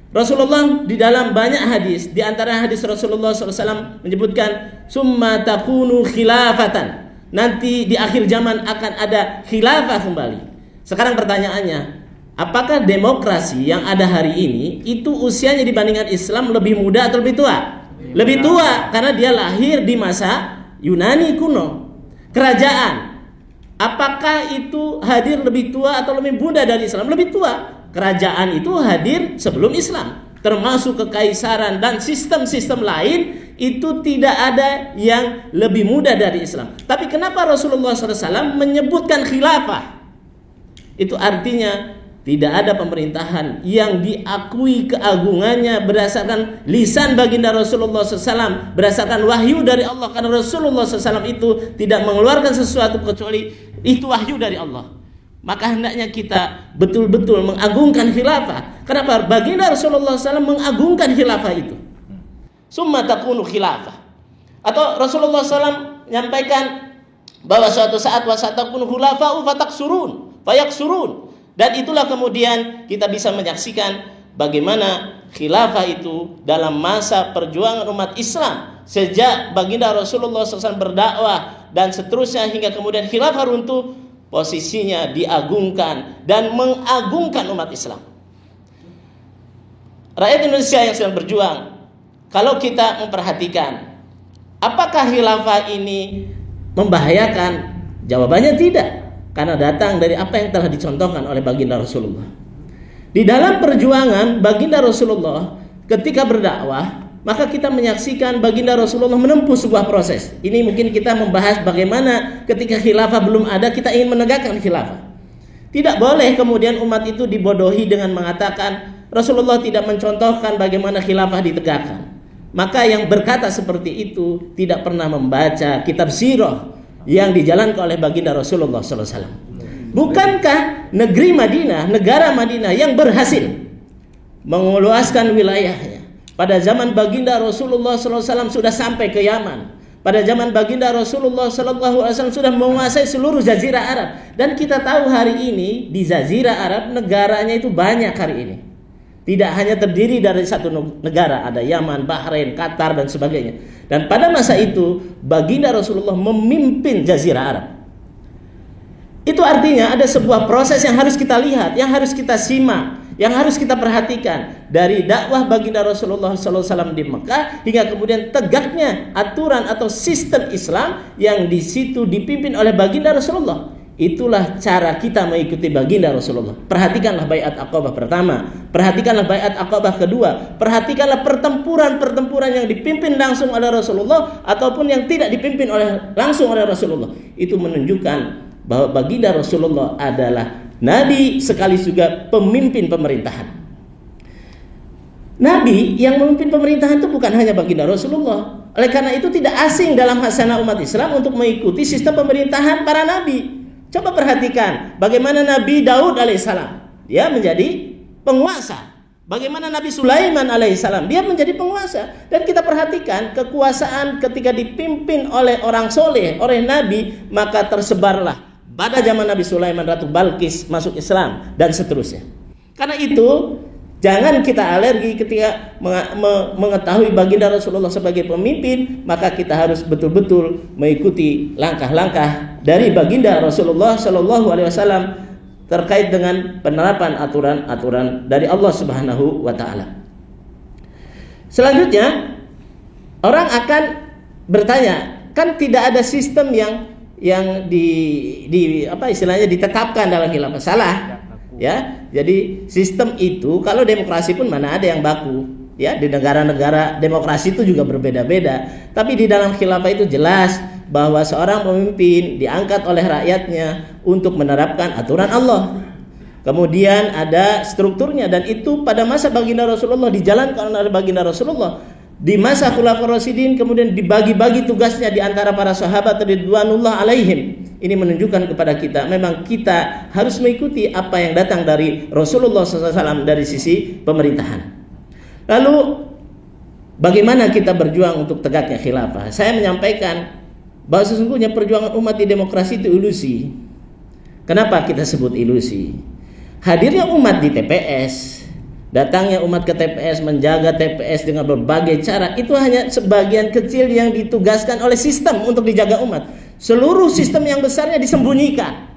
S2: Rasulullah di dalam banyak hadis, di antara hadis Rasulullah SAW menyebutkan summa takunu khilafatan, nanti di akhir zaman akan ada khilafah kembali. Sekarang pertanyaannya, apakah demokrasi yang ada hari ini itu usianya dibandingkan Islam lebih muda atau lebih tua? Lebih tua, karena dia lahir di masa Yunani kuno. Kerajaan, apakah itu hadir lebih tua atau lebih muda dari Islam? Lebih tua. Kerajaan itu hadir sebelum Islam, termasuk kekaisaran dan sistem-sistem lain itu tidak ada yang lebih muda dari Islam. Tapi kenapa Rasulullah SAW menyebutkan khilafah? Itu artinya tidak ada pemerintahan yang diakui keagungannya berdasarkan lisan baginda Rasulullah SAW, berdasarkan wahyu dari Allah. Karena Rasulullah SAW itu tidak mengeluarkan sesuatu kecuali itu wahyu dari Allah. Maka hendaknya kita betul-betul mengagungkan khilafah. Kenapa? Baginda Rasulullah SAW mengagungkan khilafah itu. Summa takunu khilafah. Atau Rasulullah SAW menyampaikan bahwa suatu saat wasatakunu khulafa'u fataksurun, fayaksurun. Dan itulah kemudian kita bisa menyaksikan bagaimana khilafah itu dalam masa perjuangan umat Islam sejak baginda Rasulullah SAW berdakwah dan seterusnya hingga kemudian khilafah runtuh, posisinya diagungkan dan mengagungkan umat Islam. Rakyat Indonesia yang sedang berjuang, kalau kita memperhatikan apakah khilafah ini membahayakan? Jawabannya tidak. Karena datang dari apa yang telah dicontohkan oleh baginda Rasulullah. Di dalam perjuangan baginda Rasulullah ketika berdakwah, maka kita menyaksikan baginda Rasulullah menempuh sebuah proses. Ini mungkin kita membahas bagaimana ketika khilafah belum ada kita ingin menegakkan khilafah. Tidak boleh kemudian umat itu dibodohi dengan mengatakan Rasulullah tidak mencontohkan bagaimana khilafah ditegakkan. Maka yang berkata seperti itu tidak pernah membaca kitab sirah yang dijalankan oleh baginda Rasulullah SAW. Bukankah negeri Madinah, negara Madinah yang berhasil mengeluaskan wilayahnya pada zaman baginda Rasulullah SAW sudah sampai ke Yaman. Pada zaman baginda Rasulullah SAW sudah menguasai seluruh Jazirah Arab. Dan kita tahu hari ini di Jazirah Arab negaranya itu banyak hari ini. Tidak hanya terdiri dari satu negara, ada Yaman, Bahrain, Qatar dan sebagainya. Dan pada masa itu baginda Rasulullah memimpin Jazirah Arab. Itu artinya ada sebuah proses yang harus kita lihat, yang harus kita simak, yang harus kita perhatikan dari dakwah baginda Rasulullah SAW di Mekah hingga kemudian tegaknya aturan atau sistem Islam yang di situ dipimpin oleh baginda Rasulullah. Itulah cara kita mengikuti baginda Rasulullah. Perhatikanlah baiat Aqabah pertama, perhatikanlah baiat Aqabah kedua, perhatikanlah pertempuran-pertempuran yang dipimpin langsung oleh Rasulullah ataupun yang tidak dipimpin langsung oleh Rasulullah. Itu menunjukkan bahwa baginda Rasulullah adalah Nabi sekaligus juga pemimpin pemerintahan. Nabi yang memimpin pemerintahan itu bukan hanya baginda Rasulullah. Oleh karena itu tidak asing dalam hasanah umat Islam untuk mengikuti sistem pemerintahan para nabi. Coba perhatikan bagaimana Nabi Daud alaihissalam dia menjadi penguasa. Bagaimana Nabi Sulaiman alaihissalam dia menjadi penguasa. Dan kita perhatikan kekuasaan ketika dipimpin oleh orang soleh, oleh Nabi, maka tersebarlah pada zaman Nabi Sulaiman Ratu Balqis masuk Islam dan seterusnya. Karena itu jangan kita alergi ketika mengetahui baginda Rasulullah sebagai pemimpin, maka kita harus betul-betul mengikuti langkah-langkah dari baginda Rasulullah SAW terkait dengan penerapan aturan-aturan dari Allah Subhanahu wa taala. Selanjutnya, orang akan bertanya, kan tidak ada sistem yang istilahnya ditetapkan dalam khilafah. Salah. Ya. Jadi sistem itu kalau demokrasi pun mana ada yang baku. Ya, di negara-negara demokrasi itu juga berbeda-beda. Tapi di dalam khilafah itu jelas bahwa seorang pemimpin diangkat oleh rakyatnya untuk menerapkan aturan Allah. Kemudian ada strukturnya, dan itu pada masa baginda Rasulullah dijalankan oleh baginda Rasulullah. Di masa Khulafaur Rasyidin kemudian dibagi-bagi tugasnya di antara para sahabat ridwanullah alaihim. Ini menunjukkan kepada kita memang kita harus mengikuti apa yang datang dari Rasulullah SAW dari sisi pemerintahan. Lalu bagaimana kita berjuang untuk tegaknya khilafah? Saya menyampaikan bahwa sesungguhnya perjuangan umat di demokrasi itu ilusi. Kenapa kita sebut ilusi? Hadirnya umat di TPS, datangnya umat ke TPS, menjaga TPS dengan berbagai cara, itu hanya sebagian kecil yang ditugaskan oleh sistem untuk dijaga umat. Seluruh sistem yang besarnya disembunyikan.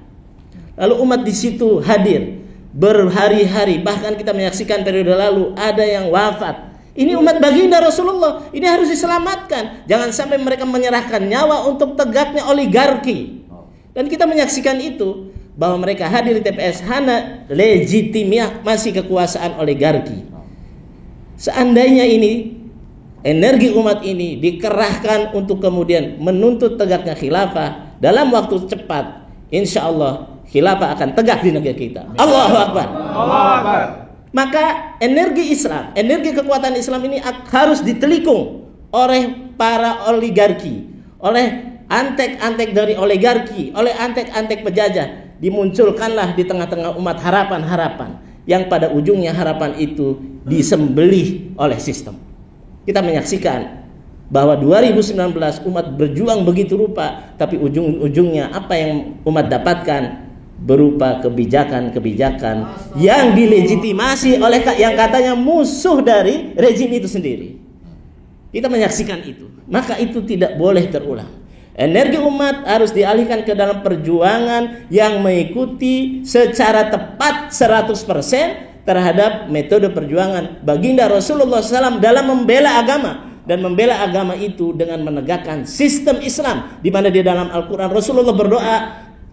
S2: Lalu umat di situ hadir berhari-hari, bahkan kita menyaksikan periode lalu ada yang wafat. Ini umat baginda Rasulullah, ini harus diselamatkan. Jangan sampai mereka menyerahkan nyawa untuk tegaknya oligarki. Dan kita menyaksikan itu, bahwa mereka hadir di TPS hanya legitimasi kekuasaan oligarki. Seandainya ini energi umat ini dikerahkan untuk kemudian menuntut tegaknya khilafah dalam waktu cepat, insya Allah khilafah akan tegak di negeri kita. Allahu Akbar.
S4: Allahu Akbar.
S2: Maka energi Islam, energi kekuatan Islam ini harus ditelikung oleh para oligarki, oleh antek-antek dari oligarki, oleh antek-antek penjajah. Dimunculkanlah di tengah-tengah umat harapan-harapan yang pada ujungnya harapan itu disembelih oleh sistem. Kita menyaksikan bahwa 2019 umat berjuang begitu rupa, tapi ujung-ujungnya apa yang umat dapatkan berupa kebijakan-kebijakan yang dilegitimasi oleh yang katanya musuh dari rezim itu sendiri. Kita menyaksikan itu. Maka itu tidak boleh terulang. Energi umat harus dialihkan ke dalam perjuangan yang mengikuti secara tepat 100% terhadap metode perjuangan baginda Rasulullah SAW dalam membela agama. Dan membela agama itu dengan menegakkan sistem Islam, di mana di dalam Al-Quran Rasulullah berdoa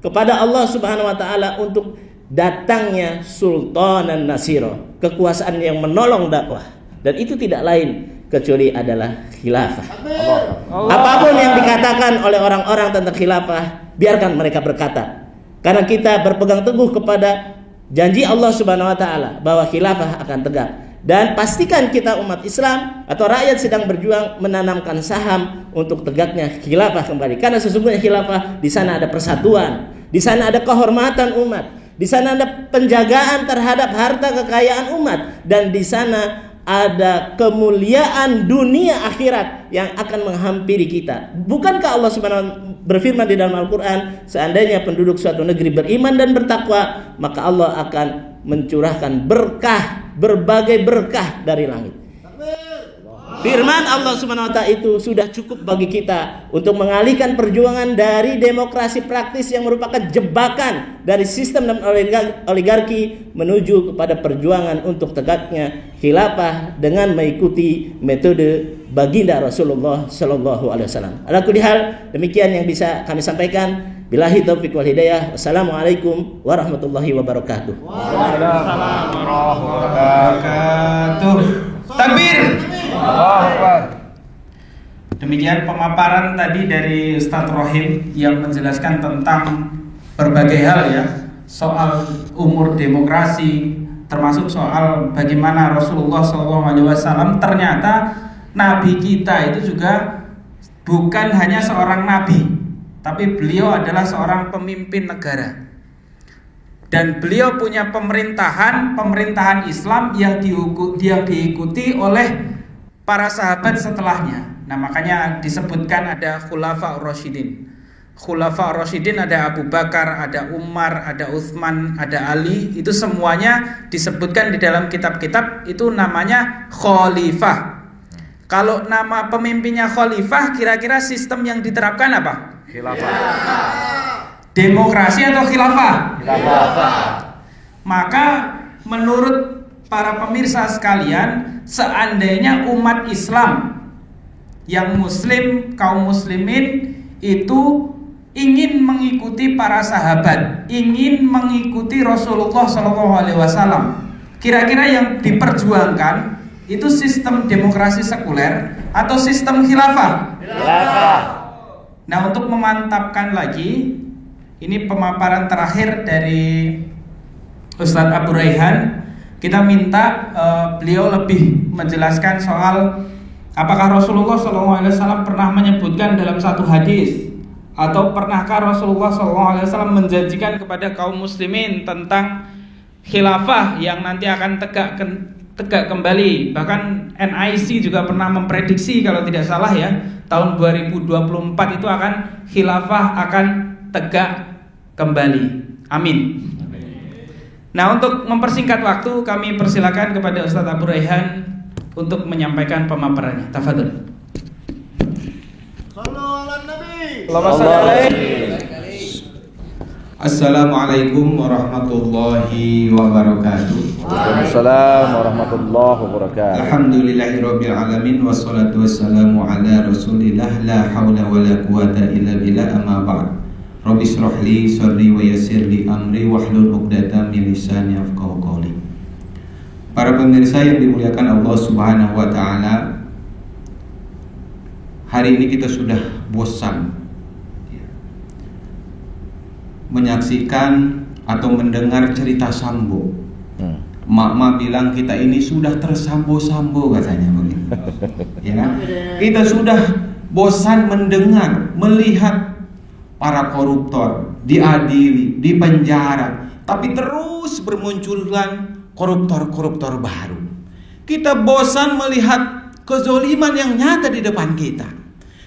S2: kepada Allah Subhanahu wa taala untuk datangnya sultanan nasiro, kekuasaan yang menolong dakwah, dan itu tidak lain kecuali adalah khilafah. Apapun yang dikatakan oleh orang-orang tentang khilafah, biarkan mereka berkata, karena kita berpegang teguh kepada janji Allah Subhanahu wa taala bahwa khilafah akan tegak. Dan pastikan kita umat Islam atau rakyat sedang berjuang menanamkan saham untuk tegaknya khilafah kembali. Karena sesungguhnya khilafah di sana ada persatuan, di sana ada kehormatan umat, di sana ada penjagaan terhadap harta kekayaan umat, dan di sana ada kemuliaan dunia akhirat yang akan menghampiri kita. Bukankah Allah Subhanahu wa taala berfirman di dalam Al-Quran, seandainya penduduk suatu negeri beriman dan bertakwa, maka Allah akan mencurahkan berkah, berbagai berkah dari langit. Firman Allah Subhanahu wa taala itu sudah cukup bagi kita untuk mengalihkan perjuangan dari demokrasi praktis yang merupakan jebakan dari sistem dan oligarki menuju kepada perjuangan untuk tegaknya khilafah dengan mengikuti metode baginda Rasulullah sallallahu alaihi wasallam. Ala kulli hal, demikian yang bisa kami sampaikan. Billahi taufiq wal hidayah. Wassalamualaikum warahmatullahi wabarakatuh.
S1: Waalaikumsalam warahmatullahi wabarakatuh. Takbir. Demikian pemaparan tadi dari Ustadz Rohim yang menjelaskan tentang berbagai hal ya, soal umur demokrasi, termasuk soal bagaimana Rasulullah SAW ternyata Nabi kita itu juga bukan hanya seorang nabi, tapi beliau adalah seorang pemimpin negara. Dan beliau punya pemerintahan Islam yang diikuti oleh para sahabat setelahnya. Nah, makanya disebutkan ada Khulafaur Rasyidin. Khulafaur Rasyidin ada Abu Bakar, ada Umar, ada Utsman, ada Ali. Itu semuanya disebutkan di dalam kitab-kitab, itu namanya khalifah. Kalau nama pemimpinnya khalifah, kira-kira sistem yang diterapkan apa?
S3: Khilafah.
S1: Demokrasi atau khilafah?
S3: Khilafah.
S1: Maka menurut para pemirsa sekalian, seandainya umat Islam yang muslim, kaum muslimin itu ingin mengikuti para sahabat, ingin mengikuti Rasulullah SAW, kira-kira yang diperjuangkan itu sistem demokrasi sekuler atau sistem khilafah? Nah, untuk memantapkan lagi, ini pemaparan terakhir dari Ustadz Abu Raihan. Kita minta beliau lebih menjelaskan soal apakah Rasulullah SAW pernah menyebutkan dalam satu hadis, atau pernahkah Rasulullah SAW menjanjikan kepada kaum muslimin tentang khilafah yang nanti akan tegak kembali. Bahkan NIC juga pernah memprediksi, kalau tidak salah ya, tahun 2024 itu akan khilafah akan tegak kembali. Amin. Nah, untuk mempersingkat waktu, kami persilakan kepada Ustadz Abu Raihan untuk menyampaikan pemaparannya. Tafadhol. Assalamualaikum warahmatullahi wabarakatuh.
S3: Waalaikumsalam warahmatullahi wabarakatuh.
S1: Alhamdulillahirabbil alamin wassalatu wassalamu ala Rasulillah la haula wala quwata illa billah, amma ba'd. Rabbi shrah li sadri wa yassir li amri wahlul 'uqdatam min lisani yafqahu qawli. Para pemirsa yang dimuliakan Allah Subhanahu wa taala, hari ini kita sudah bosan menyaksikan atau mendengar cerita Sambo. Mak-mak bilang kita ini sudah tersambo-sambo katanya begitu. Ya kan? Kita sudah bosan mendengar, melihat para koruptor diadili, dipenjara, tapi terus bermunculan koruptor-koruptor baru. Kita bosan melihat kezoliman yang nyata di depan kita.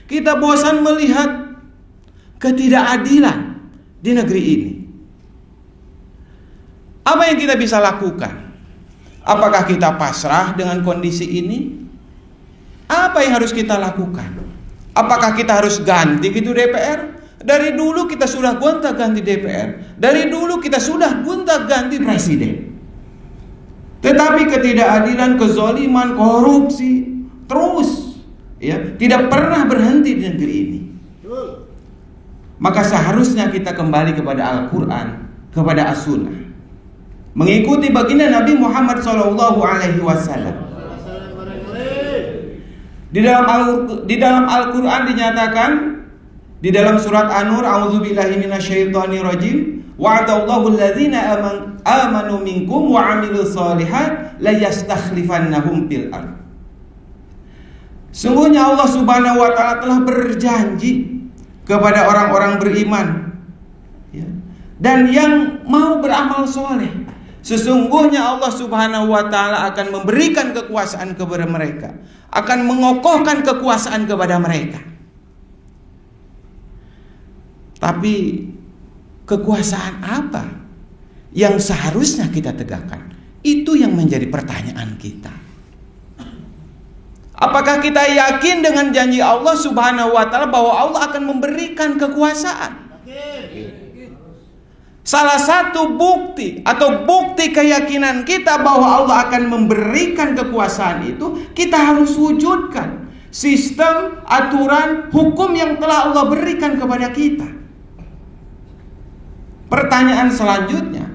S1: Kita bosan melihat ketidakadilan di negeri ini. Apa yang kita bisa lakukan? Apakah kita pasrah dengan kondisi ini? Apa yang harus kita lakukan? Apakah kita harus ganti gitu DPR? Dari dulu kita sudah gonta-ganti DPR. Dari dulu kita sudah gonta-ganti presiden. Tetapi ketidakadilan, kezaliman, korupsi terus tidak pernah berhenti di negeri ini. Maka seharusnya kita kembali kepada Al-Quran, kepada As-Sunnah, mengikuti baginda Nabi Muhammad SAW. Di dalam Al-Quran dinyatakan, di dalam surat An-Nur, a'udzubillahi minasyaitonirrajim, wa'adallahu alladzina amanu minkum wa 'amilus shalihat la yastakhlifannahum fil ardh. Sungguhnya Allah Subhanahu wa taala telah berjanji kepada orang-orang beriman dan yang mau beramal soleh, sesungguhnya Allah Subhanahu wa taala akan memberikan kekuasaan kepada mereka, akan mengokohkan kekuasaan kepada mereka. Tapi kekuasaan apa yang seharusnya kita tegakkan? Itu yang menjadi pertanyaan kita. Apakah kita yakin dengan janji Allah Subhanahu wa taala bahwa Allah akan memberikan kekuasaan? Salah satu bukti atau bukti keyakinan kita bahwa Allah akan memberikan kekuasaan itu, kita harus wujudkan sistem, aturan, hukum yang telah Allah berikan kepada kita. Pertanyaan selanjutnya,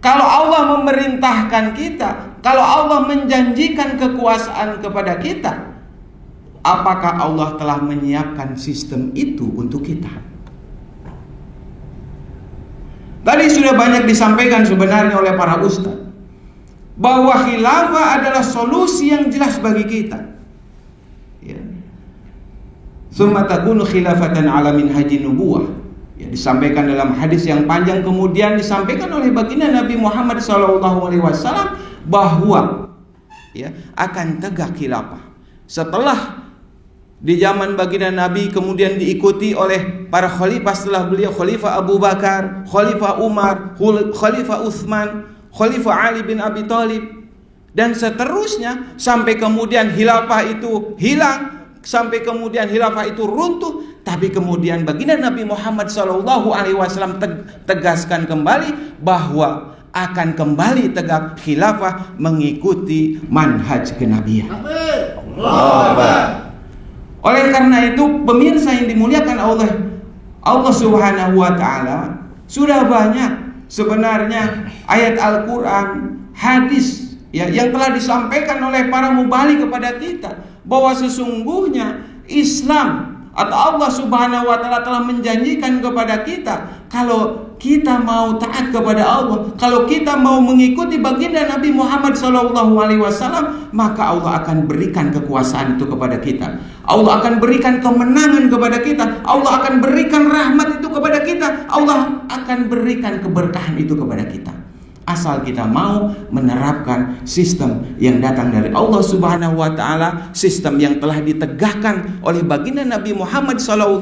S1: kalau Allah memerintahkan kita, kalau Allah menjanjikan kekuasaan kepada kita, apakah Allah telah menyiapkan sistem itu untuk kita? Tadi sudah banyak disampaikan sebenarnya oleh para ustaz bahwa khilafah adalah solusi yang jelas bagi kita. Tsumma takunu khilafatan ala minhajin nubuwah. Disampaikan dalam hadis yang panjang, kemudian disampaikan oleh baginda Nabi Muhammad SAW bahwa akan tegak khilafah setelah di zaman baginda Nabi, kemudian diikuti oleh para khalifah setelah beliau, Khalifah Abu Bakar, Khalifah Umar, Khalifah Utsman, Khalifah Ali bin Abi Thalib, dan seterusnya sampai kemudian khilafah itu hilang, sampai kemudian khilafah itu runtuh. Tapi kemudian baginda Nabi Muhammad SAW tegaskan kembali bahwa
S4: akan kembali tegak khilafah mengikuti manhaj kenabian. Oleh karena itu, pemirsa yang dimuliakan Allah Subhanahu wa taala, sudah banyak sebenarnya ayat Al-Qur'an, hadis yang telah disampaikan oleh para mubalik kepada kita bahwa sesungguhnya Islam atau Allah Subhanahu wa taala telah menjanjikan kepada kita, kalau kita mau taat kepada Allah, kalau kita mau mengikuti baginda Nabi Muhammad SAW, maka Allah akan berikan kekuasaan itu kepada kita. Allah akan berikan kemenangan kepada kita. Allah akan berikan rahmat itu kepada kita. Allah akan berikan keberkahan itu kepada kita. Asal kita mau menerapkan sistem yang datang dari Allah Subhanahu wa taala, sistem yang telah ditegakkan oleh baginda Nabi Muhammad SAW,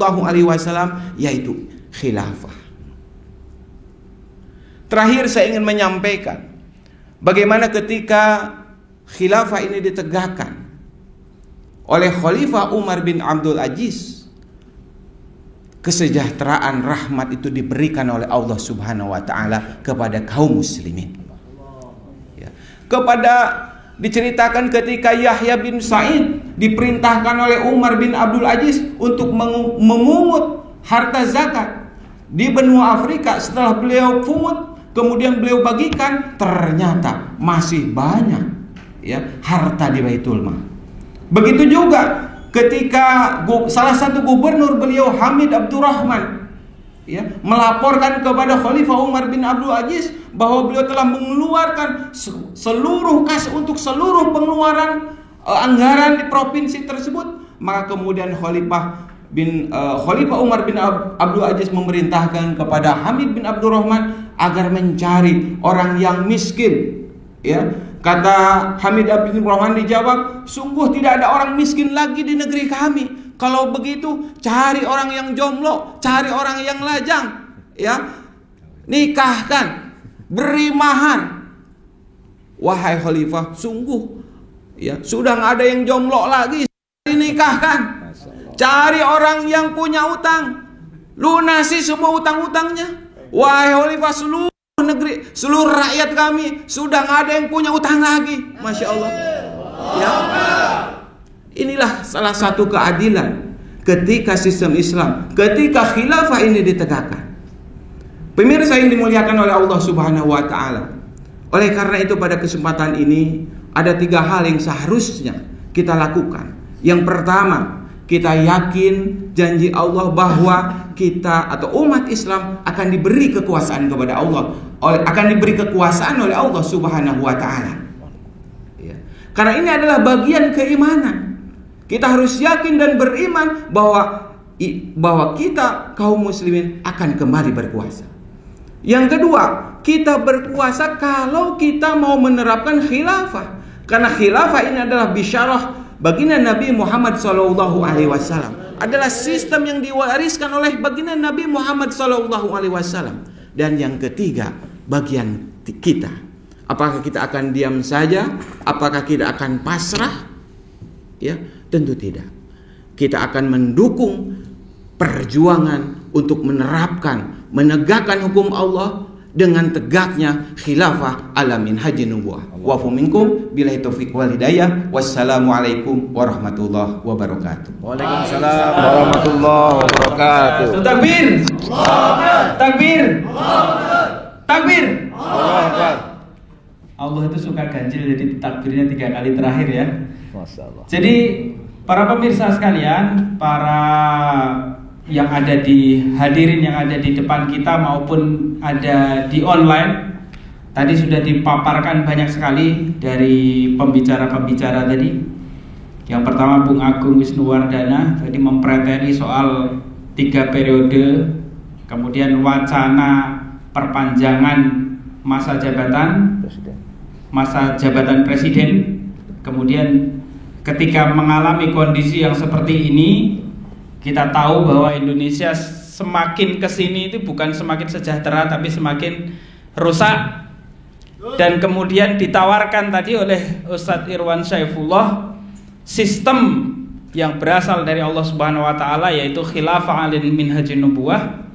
S4: yaitu khilafah. Terakhir saya ingin menyampaikan bagaimana ketika khilafah ini ditegakkan oleh Khalifah Umar bin Abdul Aziz, kesejahteraan rahmat itu diberikan oleh Allah Subhanahu wa taala kepada kaum muslimin. Diceritakan ketika Yahya bin Sa'id diperintahkan oleh Umar bin Abdul Aziz untuk memungut harta zakat di benua Afrika. Setelah beliau pungut, kemudian beliau bagikan, ternyata masih banyak harta di Baitul Mal. Begitu juga ketika salah satu gubernur beliau, Hamid Abdurrahman, melaporkan kepada Khalifah Umar bin Abdul Aziz bahwa beliau telah mengeluarkan seluruh kas untuk seluruh pengeluaran anggaran di provinsi tersebut. Maka kemudian Khalifah Umar bin Abdul Aziz memerintahkan kepada Hamid bin Abdurrahman agar mencari orang yang miskin. Kata Hamid bin Abdurrahman dijawab, sungguh tidak ada orang miskin lagi di negeri kami. Kalau begitu cari orang yang jomblo, cari orang yang lajang, nikahkan, beri mahar. Wahai Khalifah, sungguh sudah nggak ada yang jomblo lagi, dinikahkan. Cari orang yang punya utang, lunasi semua utang-utangnya. Wahai Khalifah, seluruh negeri, seluruh rakyat kami sudah nggak ada yang punya utang lagi. Masya Allah. Inilah salah satu keadilan ketika sistem Islam, ketika khilafah ini ditegakkan. Pemirsa yang dimuliakan oleh Allah Subhanahu wa taala. Oleh karena itu pada kesempatan ini ada 3 hal yang seharusnya kita lakukan. Yang pertama, kita yakin janji Allah bahwa kita atau umat Islam akan diberi kekuasaan kepada Allah, akan diberi kekuasaan oleh Allah Subhanahu wa taala. Karena ini adalah bagian keimanan. Kita harus yakin dan beriman bahwa kita kaum muslimin akan kembali berkuasa. Yang kedua, kita berkuasa kalau kita mau menerapkan khilafah. Karena khilafah ini adalah bisyarah baginda Nabi Muhammad SAW. Adalah sistem yang diwariskan oleh baginda Nabi Muhammad SAW. Dan yang ketiga, bagian kita. Apakah kita akan diam saja? Apakah kita akan pasrah? Tentu tidak. Kita akan mendukung perjuangan untuk menerapkan, menegakkan hukum Allah dengan tegaknya khilafah ala minhaji nubuwah. Wa minkum billahi taufiq wal hidayah. Wassalamualaikum warahmatullahi wabarakatuh.
S3: Waalaikumsalam warahmatullahi wabarakatuh.
S1: Takbir. Takbir. Takbir. Allah itu suka ganjil, jadi takbirnya 3 kali terakhir ya.
S3: Masya Allah.
S1: Jadi para pemirsa sekalian, para yang ada di hadirin yang ada di depan kita maupun ada di online, tadi sudah dipaparkan banyak sekali dari pembicara-pembicara tadi. Yang pertama Bung Agung Wisnuwardana tadi mempreteli soal 3 periode, kemudian wacana perpanjangan masa jabatan presiden. Kemudian ketika mengalami kondisi yang seperti ini, kita tahu bahwa Indonesia semakin kesini itu bukan semakin sejahtera, tapi semakin rusak. Dan kemudian ditawarkan tadi oleh Ustadz Irwan Syaifullah sistem yang berasal dari Allah Subhanahu wa taala, yaitu khilafah alin minhajin nubuwah,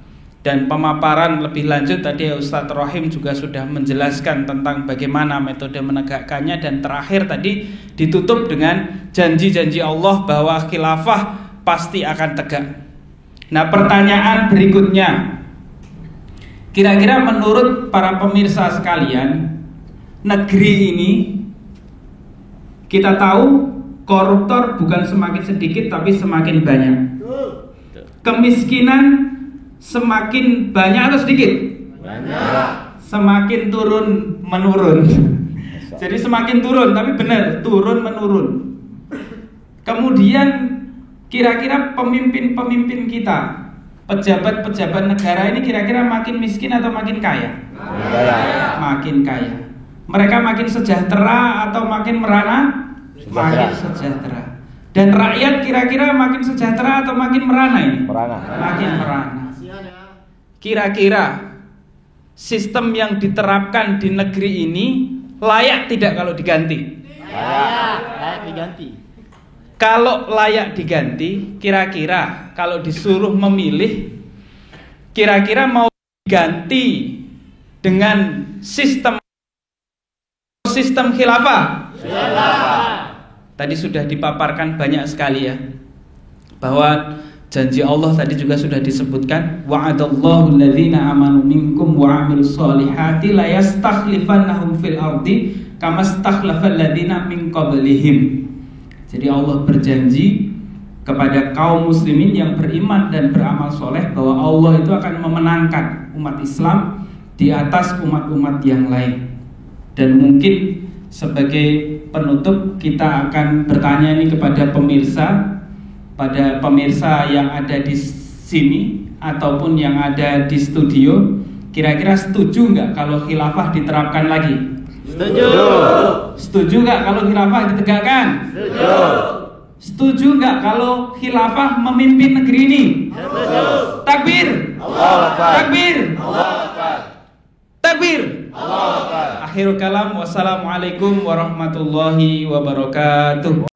S1: Dan pemaparan lebih lanjut tadi Ustadz Rohim juga sudah menjelaskan tentang bagaimana metode menegakkannya, dan terakhir tadi ditutup dengan janji-janji Allah bahwa khilafah pasti akan tegak. Nah, pertanyaan berikutnya, kira-kira menurut para pemirsa sekalian, negeri ini kita tahu koruptor bukan semakin sedikit tapi semakin banyak. Kemiskinan semakin banyak atau sedikit? Banyak. Semakin turun menurun. Jadi semakin turun, tapi benar turun menurun. Kemudian kira-kira pemimpin-pemimpin kita, pejabat-pejabat negara ini kira-kira makin miskin atau makin kaya? Makin kaya. Mereka makin sejahtera atau makin merana? Makin sejahtera. Dan rakyat kira-kira makin sejahtera atau makin merana ini? Makin merana. Kira-kira sistem yang diterapkan di negeri ini layak tidak kalau diganti?
S2: Layak diganti.
S1: Kalau layak diganti, kira-kira kalau disuruh memilih, kira-kira mau diganti dengan sistem khilafah? Tadi sudah dipaparkan banyak sekali ya, bahwa janji Allah tadi juga sudah disebutkan, wa'adallahu alladhina amanu minkum wa 'amilus solihati la yastakhlifannahum fil ardi kama stakhlafal ladzina min qablihim. Jadi Allah berjanji kepada kaum muslimin yang beriman dan beramal soleh bahwa Allah itu akan memenangkan umat Islam di atas umat-umat yang lain. Dan mungkin sebagai penutup kita akan bertanya ini kepada pemirsa, pada pemirsa yang ada di sini ataupun yang ada di studio, kira-kira setuju nggak kalau khilafah diterapkan lagi?
S2: Setuju.
S1: Setuju nggak kalau khilafah ditegakkan?
S2: Setuju.
S1: Setuju nggak kalau khilafah memimpin negeri ini?
S2: Setuju.
S1: Takbir.
S2: Allahu Akbar.
S1: Takbir.
S2: Allahu Akbar.
S1: Takbir.
S2: Allahu Akbar.
S1: Akhirul kalam, wassalamualaikum warahmatullahi wabarakatuh.